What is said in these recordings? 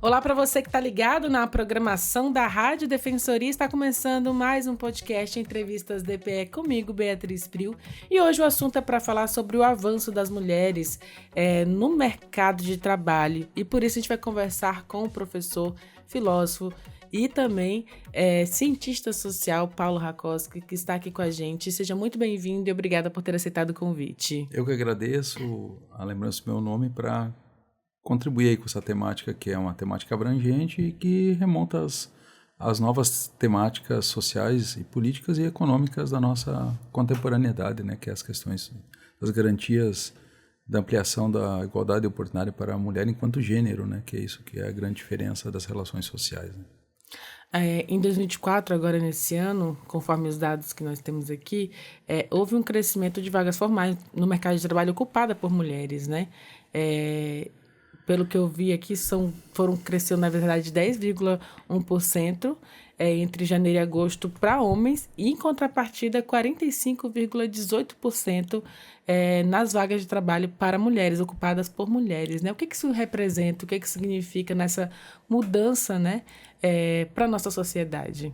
Olá para você que está ligado na programação da Rádio Defensoria. Está começando mais um podcast Entrevistas DPE comigo, Beatriz Priu. E hoje o assunto é para falar sobre o avanço das mulheres no mercado de trabalho. E por isso a gente vai conversar com o professor, filósofo e também cientista social, Paulo Rakoski, que está aqui com a gente. Seja muito bem-vindo e obrigada por ter aceitado o convite. Eu que agradeço a lembrança do meu nome para contribuir aí com essa temática, que é uma temática abrangente e que remonta às novas temáticas sociais e políticas e econômicas da nossa contemporaneidade, né, que é as questões das garantias da ampliação da igualdade oportunidade para a mulher enquanto gênero, né, que é isso que é a grande diferença das relações sociais, né. Em 2024, agora nesse ano, conforme os dados que nós temos aqui, houve um crescimento de vagas formais no mercado de trabalho ocupada por mulheres, né? Pelo que eu vi aqui, cresceu, na verdade, 10,1% entre janeiro e agosto para homens e, em contrapartida, 45,18% nas vagas de trabalho para mulheres, ocupadas por mulheres, né? O que isso representa, o que isso significa nessa mudança, né, para a nossa sociedade?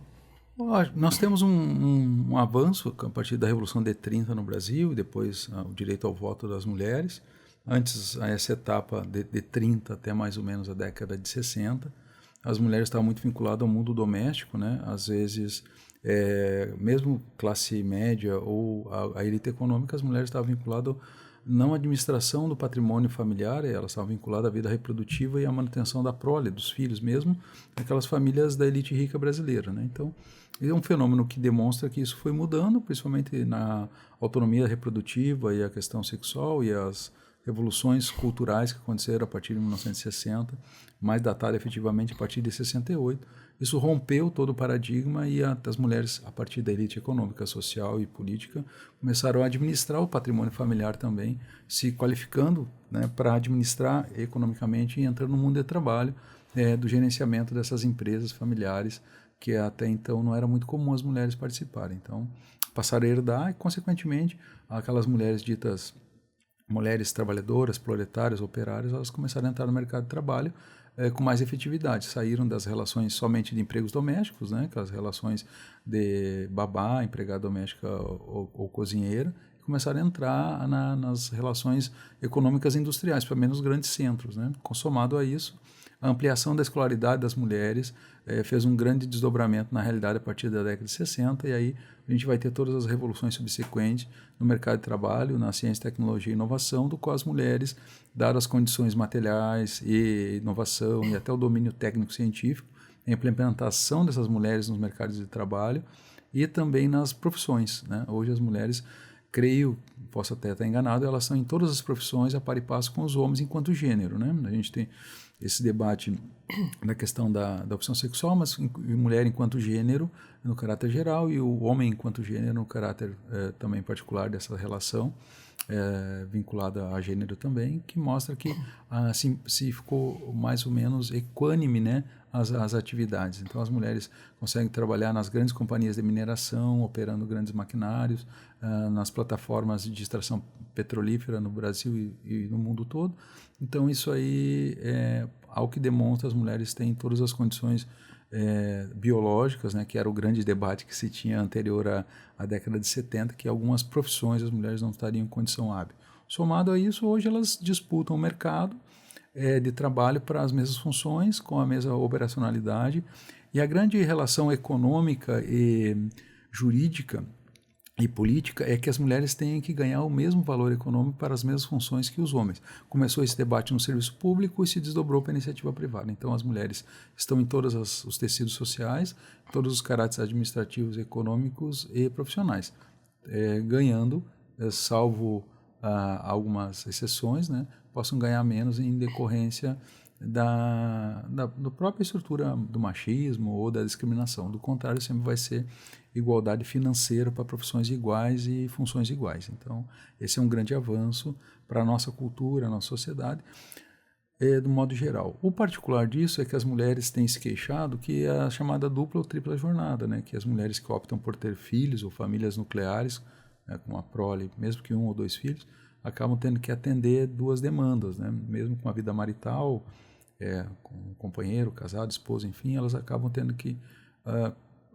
Nós temos um avanço a partir da Revolução de 30 no Brasil e depois o direito ao voto das mulheres. Antes, essa etapa de 30 até mais ou menos a década de 60, as mulheres estavam muito vinculadas ao mundo doméstico, né? Às vezes, mesmo classe média ou a elite econômica, as mulheres estavam vinculadas não à administração do patrimônio familiar, elas estavam vinculadas à vida reprodutiva e à manutenção da prole, dos filhos mesmo, aquelas famílias da elite rica brasileira, né? Então, é um fenômeno que demonstra que isso foi mudando, principalmente na autonomia reprodutiva e a questão sexual e as revoluções culturais que aconteceram a partir de 1960, mais datada efetivamente a partir de 68. Isso rompeu todo o paradigma e as mulheres, a partir da elite econômica, social e política, começaram a administrar o patrimônio familiar também, se qualificando, né, para administrar economicamente e entrando no mundo de trabalho, do gerenciamento dessas empresas familiares, que até então não era muito comum as mulheres participarem. Então, passaram a herdar e, consequentemente, aquelas mulheres ditas mulheres trabalhadoras, proletárias, operárias, elas começaram a entrar no mercado de trabalho com mais efetividade. Saíram das relações somente de empregos domésticos, né, aquelas relações de babá, empregada doméstica ou cozinheira, e começaram a entrar nas relações econômicas e industriais, pelo menos nos grandes centros, né. Somado a isso, a ampliação da escolaridade das mulheres fez um grande desdobramento na realidade a partir da década de 60, e aí a gente vai ter todas as revoluções subsequentes no mercado de trabalho, na ciência, tecnologia e inovação, do qual as mulheres, dadas as condições materiais e inovação e até o domínio técnico-científico, a implementação dessas mulheres nos mercados de trabalho e também nas profissões, né? Hoje as mulheres, creio, posso até estar enganado, elas estão em todas as profissões a par e passo com os homens enquanto gênero, né? A gente tem esse debate na questão da opção sexual, mas mulher enquanto gênero no caráter geral e o homem enquanto gênero no caráter também particular dessa relação vinculada a gênero também, que mostra que assim, se ficou mais ou menos equânime, né, as atividades. Então as mulheres conseguem trabalhar nas grandes companhias de mineração, operando grandes maquinários, nas plataformas de extração petrolífera no Brasil e no mundo todo. Então isso aí é algo que demonstra que as mulheres têm todas as condições biológicas, né, que era o grande debate que se tinha anterior à década de 70, que algumas profissões as mulheres não estariam em condição hábil. Somado a isso, hoje elas disputam o mercado de trabalho para as mesmas funções, com a mesma operacionalidade, e a grande relação econômica e jurídica e política é que as mulheres têm que ganhar o mesmo valor econômico para as mesmas funções que os homens. Começou esse debate no serviço público e se desdobrou para a iniciativa privada. Então as mulheres estão em todos os tecidos sociais, todos os caráteres administrativos, econômicos e profissionais, ganhando, salvo algumas exceções, né, possam ganhar menos em decorrência da própria estrutura do machismo ou da discriminação. Do contrário, sempre vai ser igualdade financeira para profissões iguais e funções iguais. Então, esse é um grande avanço para a nossa cultura, a nossa sociedade, do modo geral. O particular disso é que as mulheres têm se queixado que é a chamada dupla ou tripla jornada, né? Que as mulheres que optam por ter filhos ou famílias nucleares, né, com a prole, mesmo que 1 ou 2 filhos, acabam tendo que atender 2 demandas, né? Mesmo com a vida marital com um companheiro, casado, esposa, enfim, elas acabam tendo que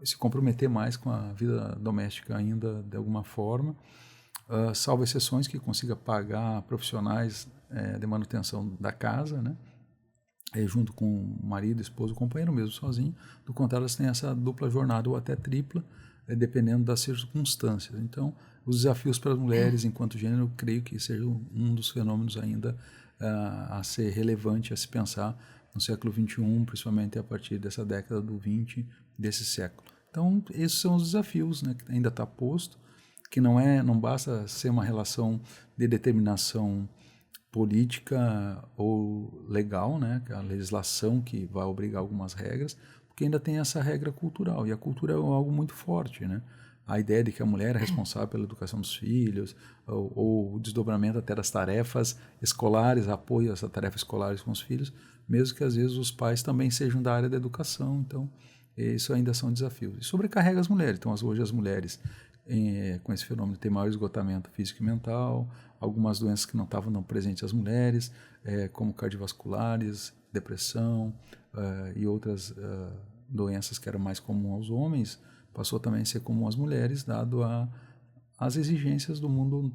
se comprometer mais com a vida doméstica ainda de alguma forma, salvo exceções que consiga pagar profissionais de manutenção da casa, né? Junto com o marido, esposo, companheiro mesmo, sozinho. Do contrário, elas têm essa dupla jornada ou até tripla, dependendo das circunstâncias. Então, os desafios para as mulheres enquanto gênero, eu creio que seja um dos fenômenos ainda a ser relevante a se pensar no século XXI, principalmente a partir dessa década do 20 desse século. Então, esses são os desafios, né, que ainda está posto, que não basta ser uma relação de determinação política ou legal, né, a legislação que vai obrigar algumas regras, porque ainda tem essa regra cultural, e a cultura é algo muito forte, né? A ideia de que a mulher é responsável pela educação dos filhos, ou o desdobramento até das tarefas escolares, apoio às tarefas escolares com os filhos, mesmo que às vezes os pais também sejam da área da educação, então isso ainda são desafios. E sobrecarrega as mulheres, então hoje as mulheres com esse fenômeno têm maior esgotamento físico e mental, algumas doenças que não estavam presentes às mulheres, como cardiovasculares, depressão e outras doenças que eram mais comuns aos homens, passou também a ser comum às mulheres, dado as exigências do mundo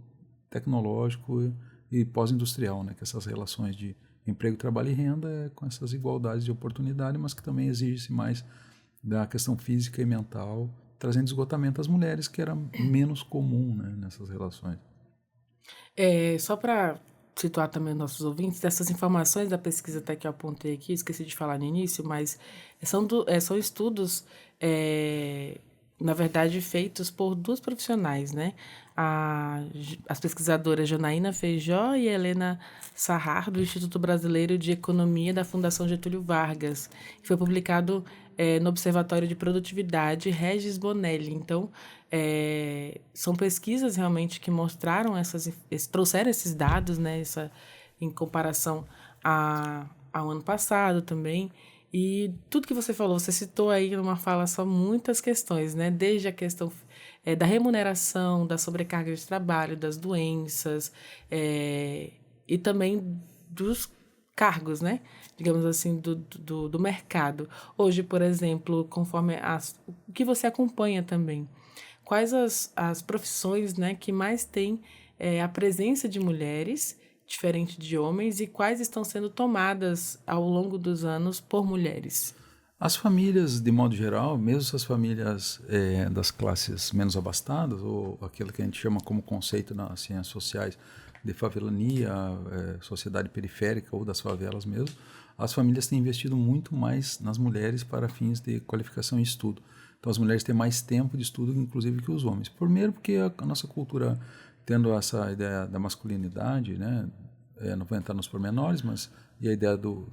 tecnológico e pós-industrial, né? Que essas relações de emprego, trabalho e renda com essas igualdades de oportunidade, mas que também exige-se mais da questão física e mental, trazendo esgotamento às mulheres, que era menos comum, né, nessas relações. Só para situar também os nossos ouvintes, dessas informações da pesquisa até que eu apontei aqui, esqueci de falar no início, mas são estudos, na verdade, feitos por duas profissionais, né? As pesquisadoras Janaína Feijó e Helena Sarrar, do Instituto Brasileiro de Economia da Fundação Getúlio Vargas, que foi publicado no Observatório de Produtividade Regis Bonelli. Então, são pesquisas realmente que mostraram trouxeram esses dados, né, em comparação ao ano passado também. E tudo que você falou, você citou aí numa fala só muitas questões, né? Desde a questão da remuneração, da sobrecarga de trabalho, das doenças, e também dos cargos, né? Digamos assim, do mercado. Hoje, por exemplo, conforme o que você acompanha também, quais as profissões, né, que mais têm a presença de mulheres, diferente de homens, e quais estão sendo tomadas ao longo dos anos por mulheres? As famílias, de modo geral, mesmo as famílias das classes menos abastadas, ou aquilo que a gente chama como conceito nas ciências sociais de favelania, sociedade periférica ou das favelas mesmo, as famílias têm investido muito mais nas mulheres para fins de qualificação e estudo. Então as mulheres têm mais tempo de estudo, inclusive, que os homens. Primeiro porque a nossa cultura, tendo essa ideia da masculinidade, né, não vou entrar nos pormenores, mas e a ideia do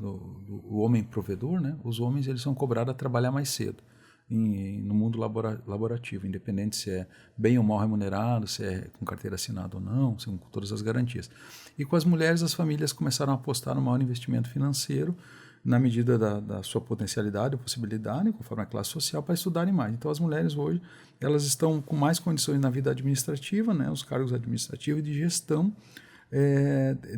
homem provedor, né, os homens eles são cobrados a trabalhar mais cedo no mundo laborativo, independente se é bem ou mal remunerado, se é com carteira assinada ou não, com todas as garantias. E com as mulheres, as famílias começaram a apostar no maior investimento financeiro, na medida da sua potencialidade ou possibilidade, conforme a classe social, para estudarem mais. Então, as mulheres hoje, elas estão com mais condições na vida administrativa, né, os cargos administrativos e de gestão,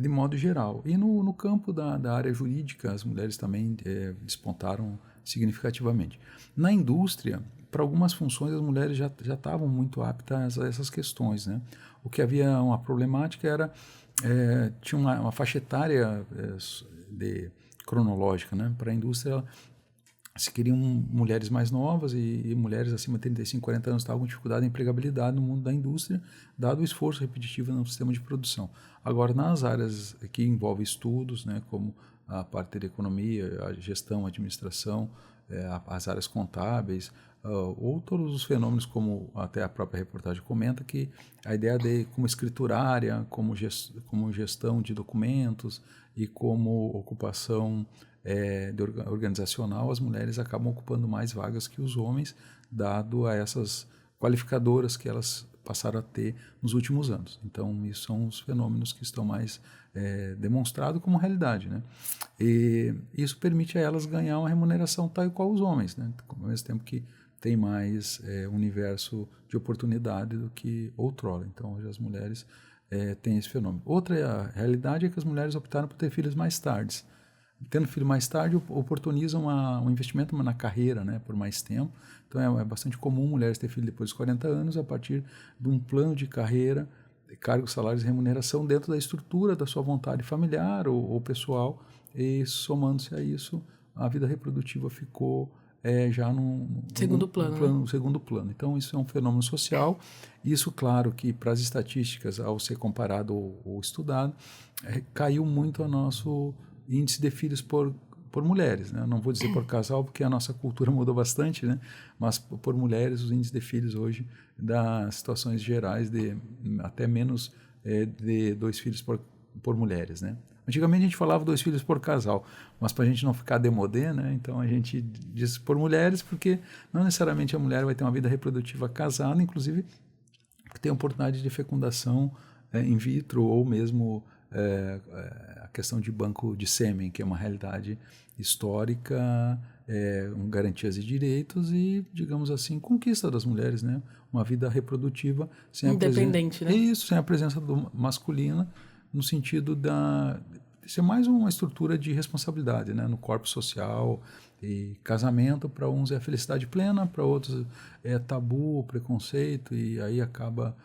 de modo geral. E no campo da área jurídica, as mulheres também despontaram significativamente. Na indústria, para algumas funções, as mulheres já estavam muito aptas a essas questões, né? O que havia uma problemática era, tinha uma faixa etária cronológica, né? Para a indústria, se queriam mulheres mais novas e mulheres acima de 35, 40 anos estavam com dificuldade de empregabilidade no mundo da indústria, dado o esforço repetitivo no sistema de produção. Agora, nas áreas que envolvem estudos, né, como a parte de economia, a gestão, a administração, as áreas contábeis, ou todos os fenômenos, como até a própria reportagem comenta, que a ideia de como escriturária, como gestão de documentos e como ocupação organizacional, as mulheres acabam ocupando mais vagas que os homens, dado a essas qualificadoras que elas passaram a ter nos últimos anos. Então, isso são os fenômenos que estão mais demonstrados como realidade, né? E isso permite a elas ganhar uma remuneração tal e qual os homens, né? Ao mesmo tempo que tem mais universo de oportunidade do que outrora. Então, hoje as mulheres têm esse fenômeno. Outra realidade é que as mulheres optaram por ter filhos mais tarde. tendo filho mais tarde, oportuniza um investimento na carreira, né, por mais tempo. Então é bastante comum mulheres ter filho depois dos 40 anos, a partir de um plano de carreira, cargos, salários e remuneração dentro da estrutura da sua vontade familiar ou pessoal, e somando-se a isso, a vida reprodutiva ficou já no segundo plano, né? segundo plano. Então isso é um fenômeno social. Isso, claro, que para as estatísticas, ao ser comparado ou estudado, caiu muito o nosso índice de filhos por mulheres, né? Não vou dizer por casal, porque a nossa cultura mudou bastante, né? Mas por mulheres, os índices de filhos hoje, das situações gerais, de até menos de 2 filhos por mulheres, né? Antigamente a gente falava 2 filhos por casal, mas para a gente não ficar demodê, né? Então a gente diz por mulheres, porque não necessariamente a mulher vai ter uma vida reprodutiva casada, inclusive tem oportunidade de fecundação in vitro ou mesmo a questão de banco de sêmen, que é uma realidade histórica, garantias de direitos e, digamos assim, conquista das mulheres, né? Uma vida reprodutiva sem independente, né? Isso, sem a presença masculina, no sentido de ser mais uma estrutura de responsabilidade, né? No corpo social. E casamento, para uns é felicidade plena, para outros é tabu, preconceito, e aí acaba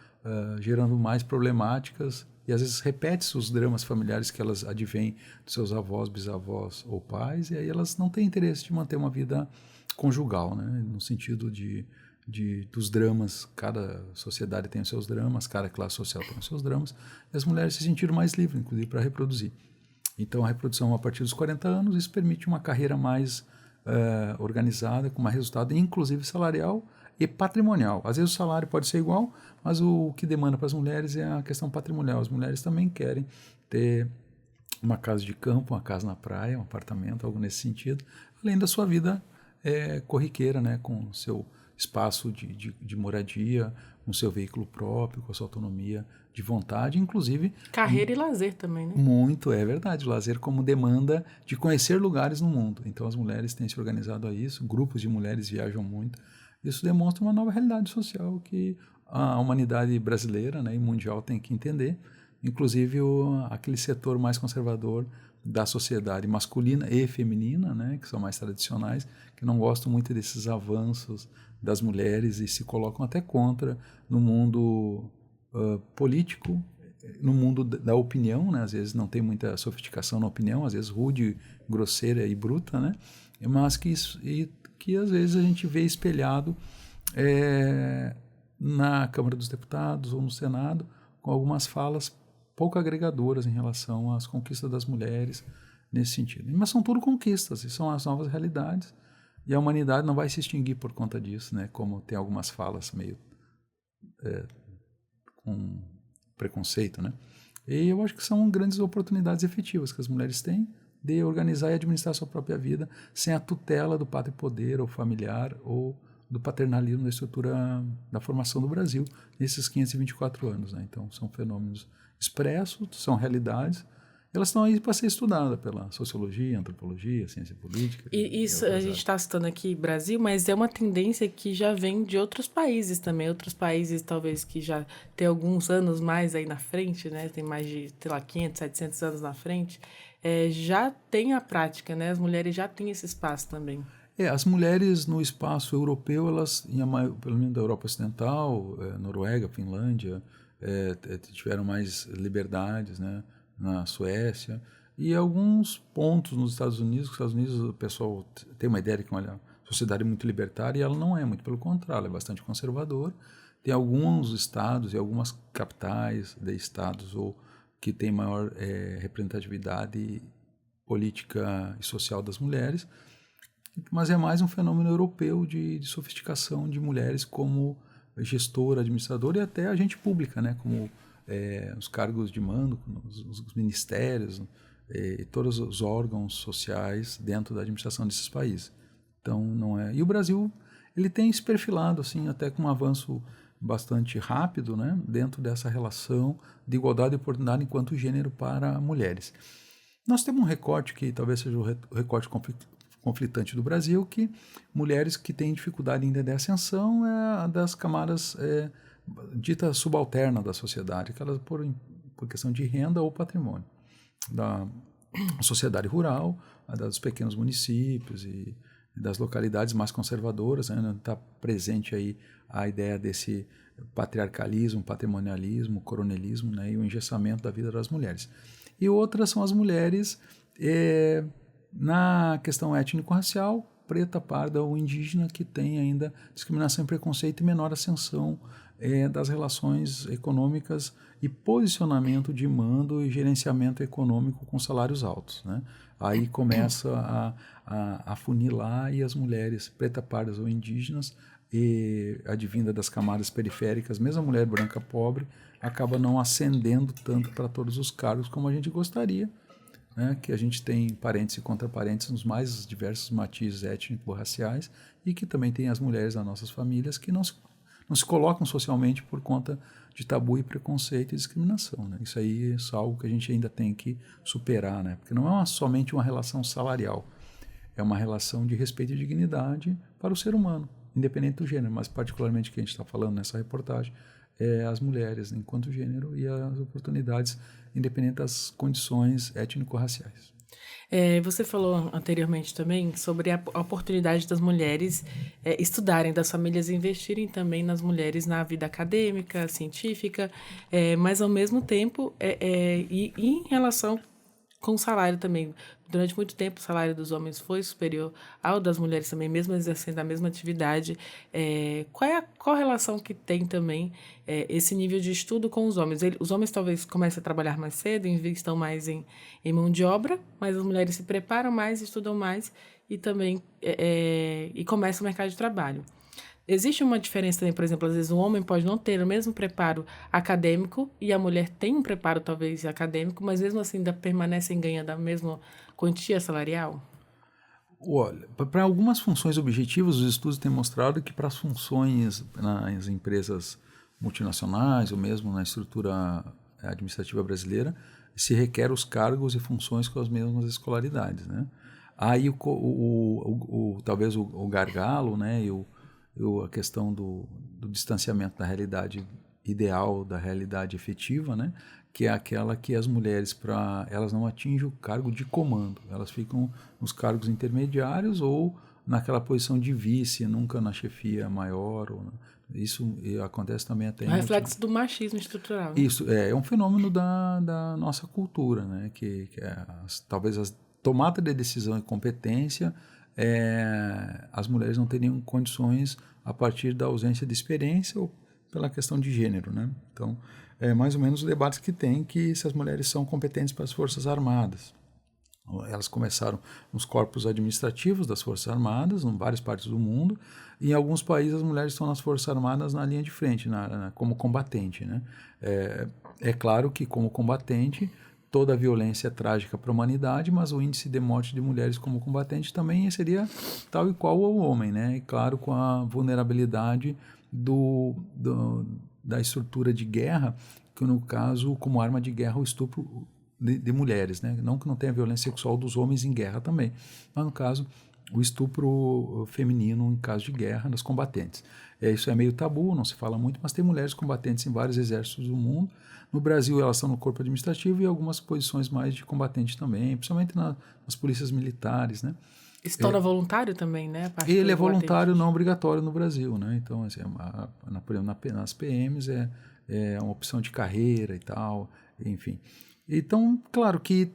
gerando mais problemáticas. E às vezes repete-se os dramas familiares que elas advêm dos seus avós, bisavós ou pais, e aí elas não têm interesse de manter uma vida conjugal, né? No sentido dos dramas. Cada sociedade tem os seus dramas, cada classe social tem os seus dramas, e as mulheres se sentiram mais livres, inclusive, para reproduzir. Então, a reprodução a partir dos 40 anos, isso permite uma carreira mais organizada, com mais resultado, inclusive salarial e patrimonial. Às vezes o salário pode ser igual, mas o que demanda para as mulheres é a questão patrimonial. As mulheres também querem ter uma casa de campo, uma casa na praia, um apartamento, algo nesse sentido, além da sua vida corriqueira, né, com seu espaço de moradia, com seu veículo próprio, com a sua autonomia de vontade, inclusive... Carreira e lazer também, né? Muito, é verdade. O lazer como demanda de conhecer lugares no mundo. Então as mulheres têm se organizado a isso, grupos de mulheres viajam muito. Isso demonstra uma nova realidade social que a humanidade brasileira, né, e mundial tem que entender. Inclusive aquele setor mais conservador da sociedade masculina e feminina, né, que são mais tradicionais, que não gostam muito desses avanços das mulheres e se colocam até contra no mundo político, no mundo da opinião, né, às vezes não tem muita sofisticação na opinião, às vezes rude, grosseira e bruta, né, mas que às vezes a gente vê espelhado na Câmara dos Deputados ou no Senado, com algumas falas pouco agregadoras em relação às conquistas das mulheres nesse sentido. Mas são tudo conquistas, e são as novas realidades, e a humanidade não vai se extinguir por conta disso, né? Como tem algumas falas meio com preconceito, né? E eu acho que são grandes oportunidades efetivas que as mulheres têm de organizar e administrar a sua própria vida sem a tutela do pátrio poder ou familiar ou do paternalismo da estrutura da formação do Brasil nesses 524 anos, né? Então são fenômenos expressos, são realidades, elas estão aí para ser estudadas pela sociologia, antropologia, ciência política. E isso a gente está citando aqui Brasil, mas é uma tendência que já vem de outros países também, outros países talvez que já tem alguns anos mais aí na frente, né? Tem mais de, sei lá, 500, 700 anos na frente, já tem a prática, né? As mulheres já têm esse espaço também. As mulheres no espaço europeu, elas, pelo menos da Europa Ocidental, Noruega, Finlândia, tiveram mais liberdades, né? Na Suécia, e alguns pontos nos Estados Unidos. Nos Estados Unidos o pessoal tem uma ideia de que é uma sociedade muito libertária, e ela não é, muito pelo contrário, ela é bastante conservadora. Tem alguns estados e algumas capitais de estados que têm maior representatividade política e social das mulheres, mas é mais um fenômeno europeu de sofisticação de mulheres como gestora, administradora e até agente pública, né, como os cargos de mando, os ministérios, todos os órgãos sociais dentro da administração desses países. Então, não é... E o Brasil, ele tem se perfilado, assim, até com um avanço bastante rápido, né, dentro dessa relação de igualdade de oportunidade enquanto gênero para mulheres. Nós temos um recorte que talvez seja o recorte conflitante do Brasil, que mulheres que têm dificuldade ainda de ascensão é das camadas dita subalterna da sociedade, aquelas por questão de renda ou patrimônio. a sociedade rural, a dos pequenos municípios e das localidades mais conservadoras, né? Está presente aí a ideia desse patriarcalismo, patrimonialismo, coronelismo, né? E o engessamento da vida das mulheres. E outras são as mulheres na questão étnico-racial, preta, parda ou indígena, que tem ainda discriminação e preconceito e menor ascensão das relações econômicas e posicionamento de mando e gerenciamento econômico com salários altos, né? Aí começa a funilar e as mulheres preta, pardas ou indígenas, advinda das camadas periféricas, mesmo a mulher branca pobre, acaba não ascendendo tanto para todos os cargos como a gente gostaria, né? Que a gente tem parentes e contraparentes nos mais diversos matizes étnico-raciais e que também tem as mulheres das nossas famílias que não se colocam socialmente por conta de tabu e preconceito e discriminação, né? Isso aí é algo que a gente ainda tem que superar, né? Porque não é somente uma relação salarial, é uma relação de respeito e dignidade para o ser humano, independente do gênero, mas particularmente o que a gente está falando nessa reportagem é as mulheres enquanto gênero e as oportunidades independente das condições étnico-raciais. Você falou anteriormente também sobre a oportunidade das mulheres estudarem, das famílias investirem também nas mulheres na vida acadêmica, científica, mas ao mesmo tempo, e em relação com o salário também. Durante muito tempo, o salário dos homens foi superior ao das mulheres também, mesmo exercendo a mesma atividade. Qual é a correlação que tem também esse nível de estudo com os homens? Os homens talvez comecem a trabalhar mais cedo, investam mais em mão de obra, mas as mulheres se preparam mais, estudam mais e também e começam o mercado de trabalho. Existe uma diferença também, por exemplo, às vezes o homem pode não ter o mesmo preparo acadêmico e a mulher tem um preparo talvez acadêmico, mas mesmo assim ainda permanecem ganhando a mesma quantia salarial? Olha, para algumas funções objetivas, os estudos têm mostrado que para as funções nas empresas multinacionais ou mesmo na estrutura administrativa brasileira, se requer os cargos e funções com as mesmas escolaridades, né? Aí talvez o gargalo, né, a questão do distanciamento da realidade ideal, da realidade efetiva, né? Que é aquela que as mulheres, elas não atingem o cargo de comando, elas ficam nos cargos intermediários ou naquela posição de vice, nunca na chefia maior. Isso acontece também até... É um reflexo do machismo estrutural. Né? Isso, é um fenômeno da nossa cultura, né? Que talvez a tomada de decisão e competência, as mulheres não teriam condições a partir da ausência de experiência ou pela questão de gênero, né? Então, é mais ou menos o debate que tem que se as mulheres são competentes para as Forças Armadas. Elas começaram nos corpos administrativos das Forças Armadas, em várias partes do mundo, e em alguns países as mulheres estão nas Forças Armadas na linha de frente, como combatente, né? É claro que como combatente toda a violência é trágica para a humanidade, mas o índice de morte de mulheres como combatente também seria tal e qual ao homem, né? E claro, com a vulnerabilidade da estrutura de guerra, que no caso, como arma de guerra, o estupro de mulheres, né? Não que não tenha violência sexual dos homens em guerra também, mas no caso, o estupro feminino em caso de guerra das combatentes. Isso é meio tabu, não se fala muito, mas tem mulheres combatentes em vários exércitos do mundo. No Brasil, elas estão no corpo administrativo e algumas posições mais de combatente também, principalmente nas polícias militares, né? Se torna voluntário também, né? Ele é voluntário, não obrigatório no Brasil, né? Então, assim, nas PMs é uma opção de carreira e tal, enfim. Então, claro que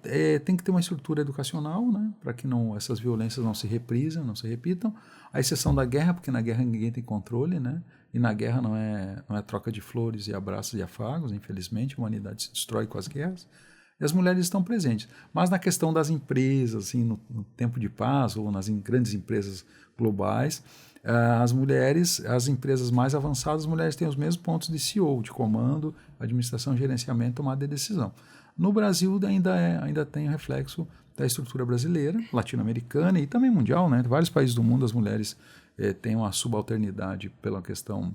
tem que ter uma estrutura educacional, né? Para que essas violências não se reprisam, não se repitam. A exceção da guerra, porque na guerra ninguém tem controle, né? E na guerra não é troca de flores e abraços e afagos, infelizmente, a humanidade se destrói com as guerras. E as mulheres estão presentes. Mas na questão das empresas, assim, no tempo de paz ou nas grandes empresas globais, as empresas mais avançadas, as mulheres têm os mesmos pontos de CEO, de comando, administração, gerenciamento, tomada de decisão. No Brasil ainda tem o reflexo da estrutura brasileira, latino-americana e também mundial, né? Em vários países do mundo as mulheres têm uma subalternidade pela questão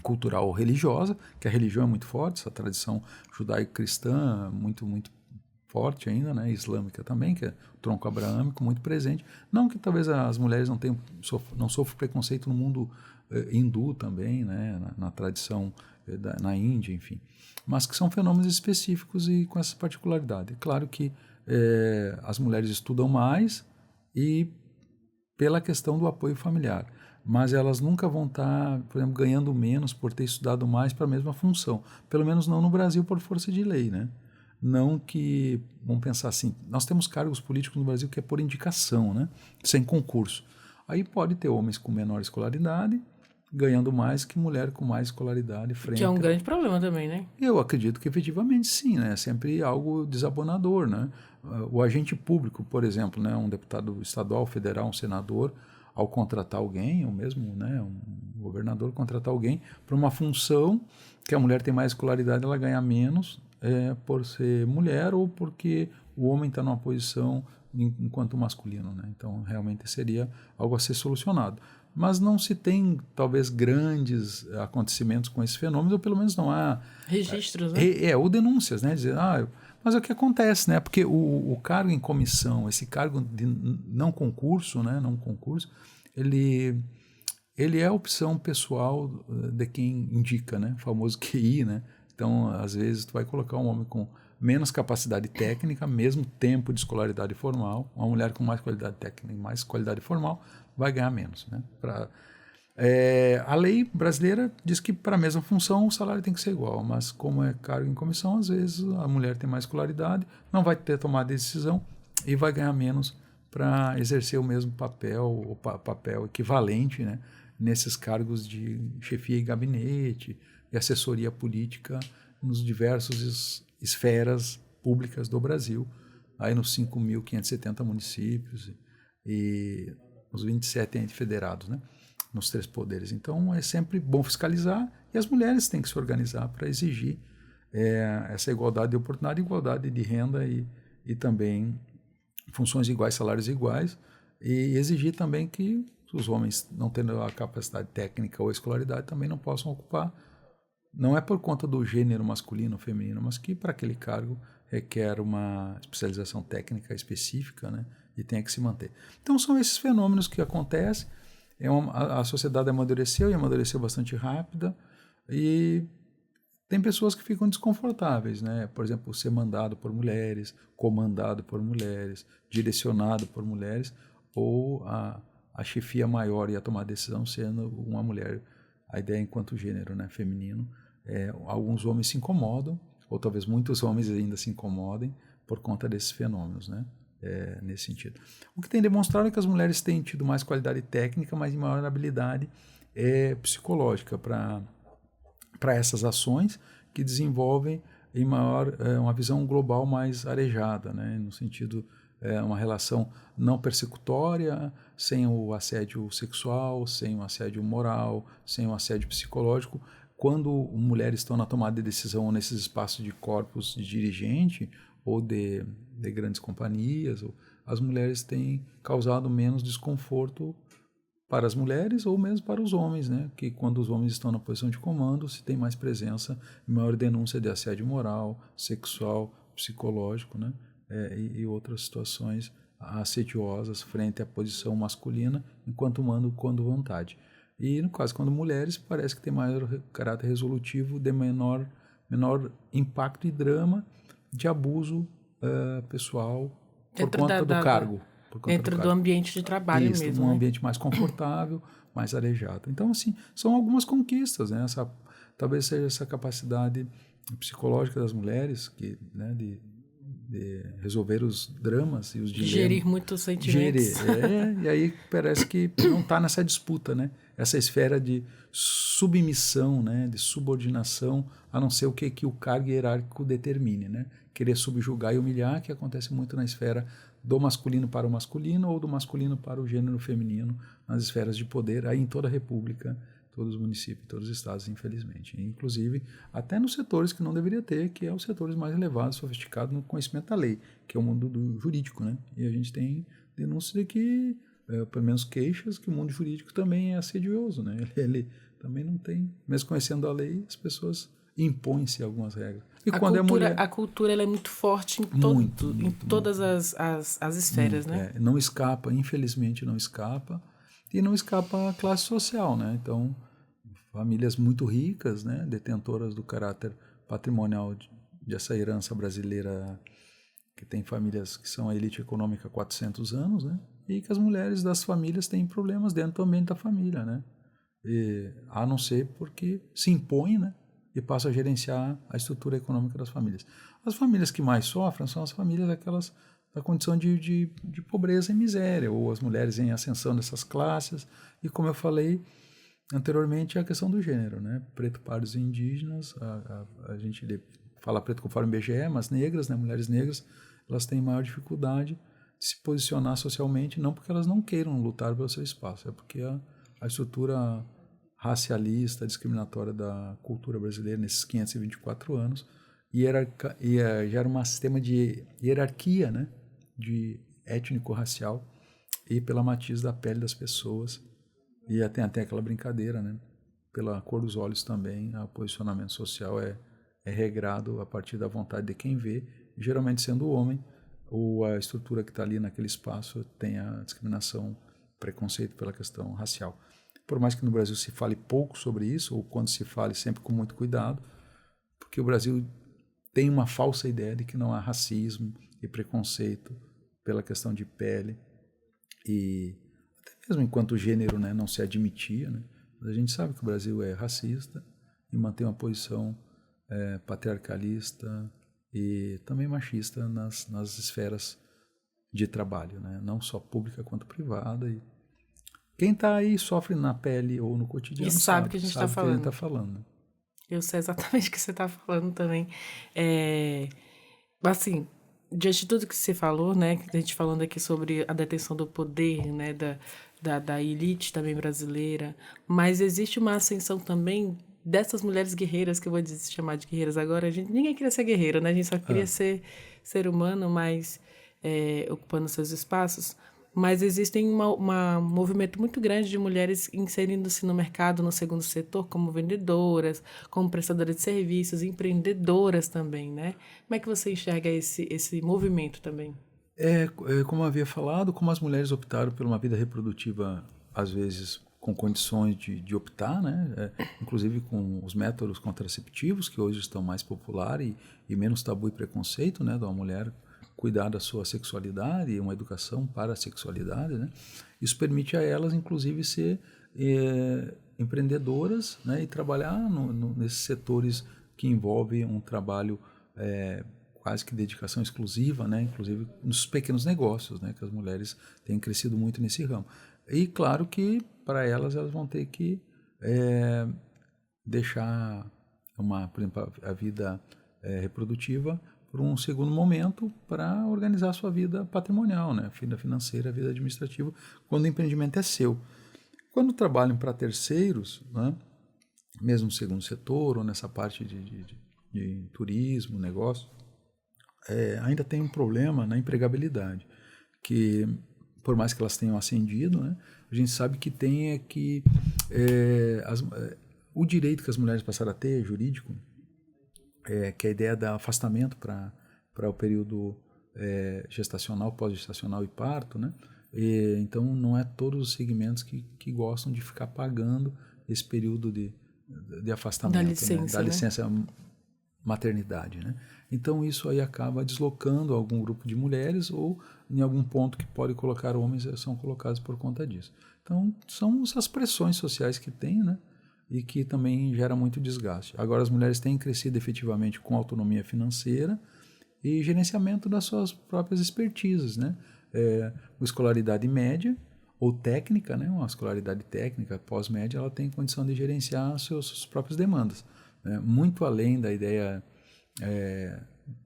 cultural ou religiosa, que a religião é muito forte, essa tradição judaico-cristã muito, muito forte ainda, né? Islâmica também, que é o tronco abraâmico muito presente. Não que talvez as mulheres não sofram preconceito no mundo hindu também, né? Na tradição na Índia, enfim. Mas que são fenômenos específicos e com essa particularidade. É claro que as mulheres estudam mais e pela questão do apoio familiar. Mas elas nunca vão estar, por exemplo, ganhando menos por ter estudado mais para a mesma função. Pelo menos não no Brasil por força de lei, né? Não que, vamos pensar assim, nós temos cargos políticos no Brasil que é por indicação, né? Sem concurso. Aí pode ter homens com menor escolaridade ganhando mais que mulher com mais escolaridade frente. Que é um grande problema também, né? Eu acredito que efetivamente sim, né? É sempre algo desabonador, né? O agente público, por exemplo, né? Um deputado estadual, federal, um senador, ao contratar alguém, ou mesmo, né? Um governador contratar alguém para uma função que a mulher tem mais escolaridade, ela ganha menos por ser mulher ou porque o homem está numa posição enquanto masculino, né? Então, realmente seria algo a ser solucionado. Mas não se tem, talvez, grandes acontecimentos com esses fenômenos, ou pelo menos não há... Registros, né? Ou denúncias, né? Dizer, mas é o que acontece, né? Porque o cargo em comissão, esse cargo de não concurso, né? Não concurso, ele é a opção pessoal de quem indica, né? O famoso QI, né? Então, às vezes, tu vai colocar um homem com menos capacidade técnica, mesmo tempo de escolaridade formal, uma mulher com mais qualidade técnica e mais qualidade formal, vai ganhar menos, né? A lei brasileira diz que para a mesma função o salário tem que ser igual, mas como é cargo em comissão, às vezes a mulher tem mais escolaridade, não vai ter tomado decisão e vai ganhar menos para exercer o mesmo papel, ou papel equivalente, né? Nesses cargos de chefia e gabinete e assessoria política nos diversos esferas públicas do Brasil, aí nos 5.570 municípios e os 27 entes federados, né? Nos 3 poderes. Então, é sempre bom fiscalizar e as mulheres têm que se organizar para exigir essa igualdade de oportunidade, igualdade de renda e também funções iguais, salários iguais, e exigir também que os homens, não tendo a capacidade técnica ou escolaridade, também não possam ocupar. Não é por conta do gênero masculino ou feminino, mas que para aquele cargo requer uma especialização técnica específica, né? E tem que se manter. Então são esses fenômenos que acontecem. A sociedade amadureceu e amadureceu bastante rápida e tem pessoas que ficam desconfortáveis, né? Por exemplo, ser mandado por mulheres, comandado por mulheres, direcionado por mulheres, ou a chefia maior e a tomar decisão sendo uma mulher, a ideia enquanto gênero, né? Feminino. Alguns homens se incomodam, ou talvez muitos homens ainda se incomodem por conta desses fenômenos, né? Nesse sentido. O que tem demonstrado é que as mulheres têm tido mais qualidade técnica, mas maior habilidade psicológica para essas ações que desenvolvem em uma visão global mais arejada, né? No sentido uma relação não persecutória, sem o assédio sexual, sem o assédio moral, sem o assédio psicológico. Quando mulheres estão na tomada de decisão nesses espaços de corpos de dirigente ou de grandes companhias, as mulheres têm causado menos desconforto para as mulheres ou mesmo para os homens, né? Que quando os homens estão na posição de comando, se tem mais presença e maior denúncia de assédio moral, sexual, psicológico, né? E outras situações assediosas frente à posição masculina, enquanto mando quando vontade. E no caso, quando mulheres, parece que tem maior caráter resolutivo, de menor impacto e drama de abuso pessoal por conta do cargo. Dentro do ambiente de trabalho mesmo. Um ambiente mais confortável, mais arejado. Então, assim, são algumas conquistas, né? Talvez seja essa capacidade psicológica das mulheres, né, de resolver os dramas e os dilemas. Gerir muitos sentimentos. E aí parece que não está nessa disputa, né? Essa esfera de submissão, né? De subordinação, a não ser o que o cargo hierárquico determine, né? Querer subjugar e humilhar, que acontece muito na esfera do masculino para o masculino ou do masculino para o gênero feminino, nas esferas de poder, aí em toda a República, todos os municípios, todos os estados, infelizmente. Inclusive, até nos setores que não deveria ter, que é os setores mais elevados, sofisticados no conhecimento da lei, que é o mundo do jurídico, né? E a gente tem denúncias de que, pelo menos queixas, que o mundo jurídico também é assedioso, né? Ele também não tem, mesmo conhecendo a lei, as pessoas impõem-se algumas regras. E a cultura ela é muito forte em todas as esferas, né? Não escapa, infelizmente não escapa. E não escapa a classe social, né? Então, famílias muito ricas, né? Detentoras do caráter patrimonial dessa herança brasileira que tem famílias que são a elite econômica há 400 anos, né? E que as mulheres das famílias têm problemas dentro do ambiente da família, né? E, a não ser porque se impõe, né? E passa a gerenciar a estrutura econômica das famílias. As famílias que mais sofrem são as famílias aquelas da condição de pobreza e miséria, ou as mulheres em ascensão dessas classes, e como eu falei anteriormente, a questão do gênero, né? Preto, pardos e indígenas, a gente fala preto conforme IBGE, mas negras, né? Mulheres negras, elas têm maior dificuldade de se posicionar socialmente, não porque elas não queiram lutar pelo seu espaço, é porque a estrutura racialista, discriminatória da cultura brasileira nesses 524 anos gera um sistema de hierarquia, né? De étnico-racial e pela matiz da pele das pessoas. E tem até aquela brincadeira, né? Pela cor dos olhos também, o posicionamento social é regrado a partir da vontade de quem vê, geralmente sendo o homem, ou a estrutura que está ali naquele espaço tem a discriminação, preconceito pela questão racial. Por mais que no Brasil se fale pouco sobre isso, ou quando se fale sempre com muito cuidado, porque o Brasil tem uma falsa ideia de que não há racismo e preconceito pela questão de pele, e até mesmo enquanto o gênero, né, não se admitia, né, mas a gente sabe que o Brasil é racista e mantém uma posição patriarcalista e também machista nas esferas de trabalho, né, não só pública quanto privada. E quem está aí sofre na pele ou no cotidiano e sabe que a gente está falando. Eu sei exatamente o que você está falando também. Assim, diante de tudo que você falou, né, a gente falando aqui sobre a detenção do poder, né, da elite também brasileira, mas existe uma ascensão também dessas mulheres guerreiras, que eu vou chamar de guerreiras agora. Ninguém queria ser guerreiro, né? A gente só queria ser humano, mas ocupando seus espaços. Mas existem um movimento muito grande de mulheres inserindo-se no mercado, no segundo setor, como vendedoras, como prestadoras de serviços, empreendedoras também, né? Como é que você enxerga esse movimento também? Como eu havia falado, como as mulheres optaram por uma vida reprodutiva, às vezes com condições de optar, né? Inclusive com os métodos contraceptivos, que hoje estão mais populares e menos tabu e preconceito, né? Da mulher cuidar da sua sexualidade e uma educação para a sexualidade, né? Isso permite a elas, inclusive, ser empreendedoras, né? E trabalhar nesses setores que envolvem um trabalho quase que dedicação exclusiva, né? Inclusive nos pequenos negócios, né? Que as mulheres têm crescido muito nesse ramo. E claro que para elas vão ter que deixar por exemplo, a vida reprodutiva por um segundo momento para organizar a sua vida patrimonial, né? A vida financeira, a vida administrativa, quando o empreendimento é seu. Quando trabalham para terceiros, né? Mesmo no segundo setor ou nessa parte de turismo, negócio, ainda tem um problema na empregabilidade, que por mais que elas tenham ascendido, né? A gente sabe que tem o direito que as mulheres passaram a ter, jurídico, que é a ideia do afastamento para o período gestacional, pós-gestacional e parto, né? Então, não é todos os segmentos que gostam de ficar pagando esse período de afastamento, da licença maternidade, né? Então, isso aí acaba deslocando algum grupo de mulheres ou em algum ponto que pode colocar homens, são colocados por conta disso. Então, são essas pressões sociais que tem, né? E que também gera muito desgaste. Agora, as mulheres têm crescido efetivamente com autonomia financeira e gerenciamento das suas próprias expertises, né? Uma escolaridade média ou técnica, né? Uma escolaridade técnica, pós-média, ela tem condição de gerenciar suas próprias demandas, né? Muito além da ideia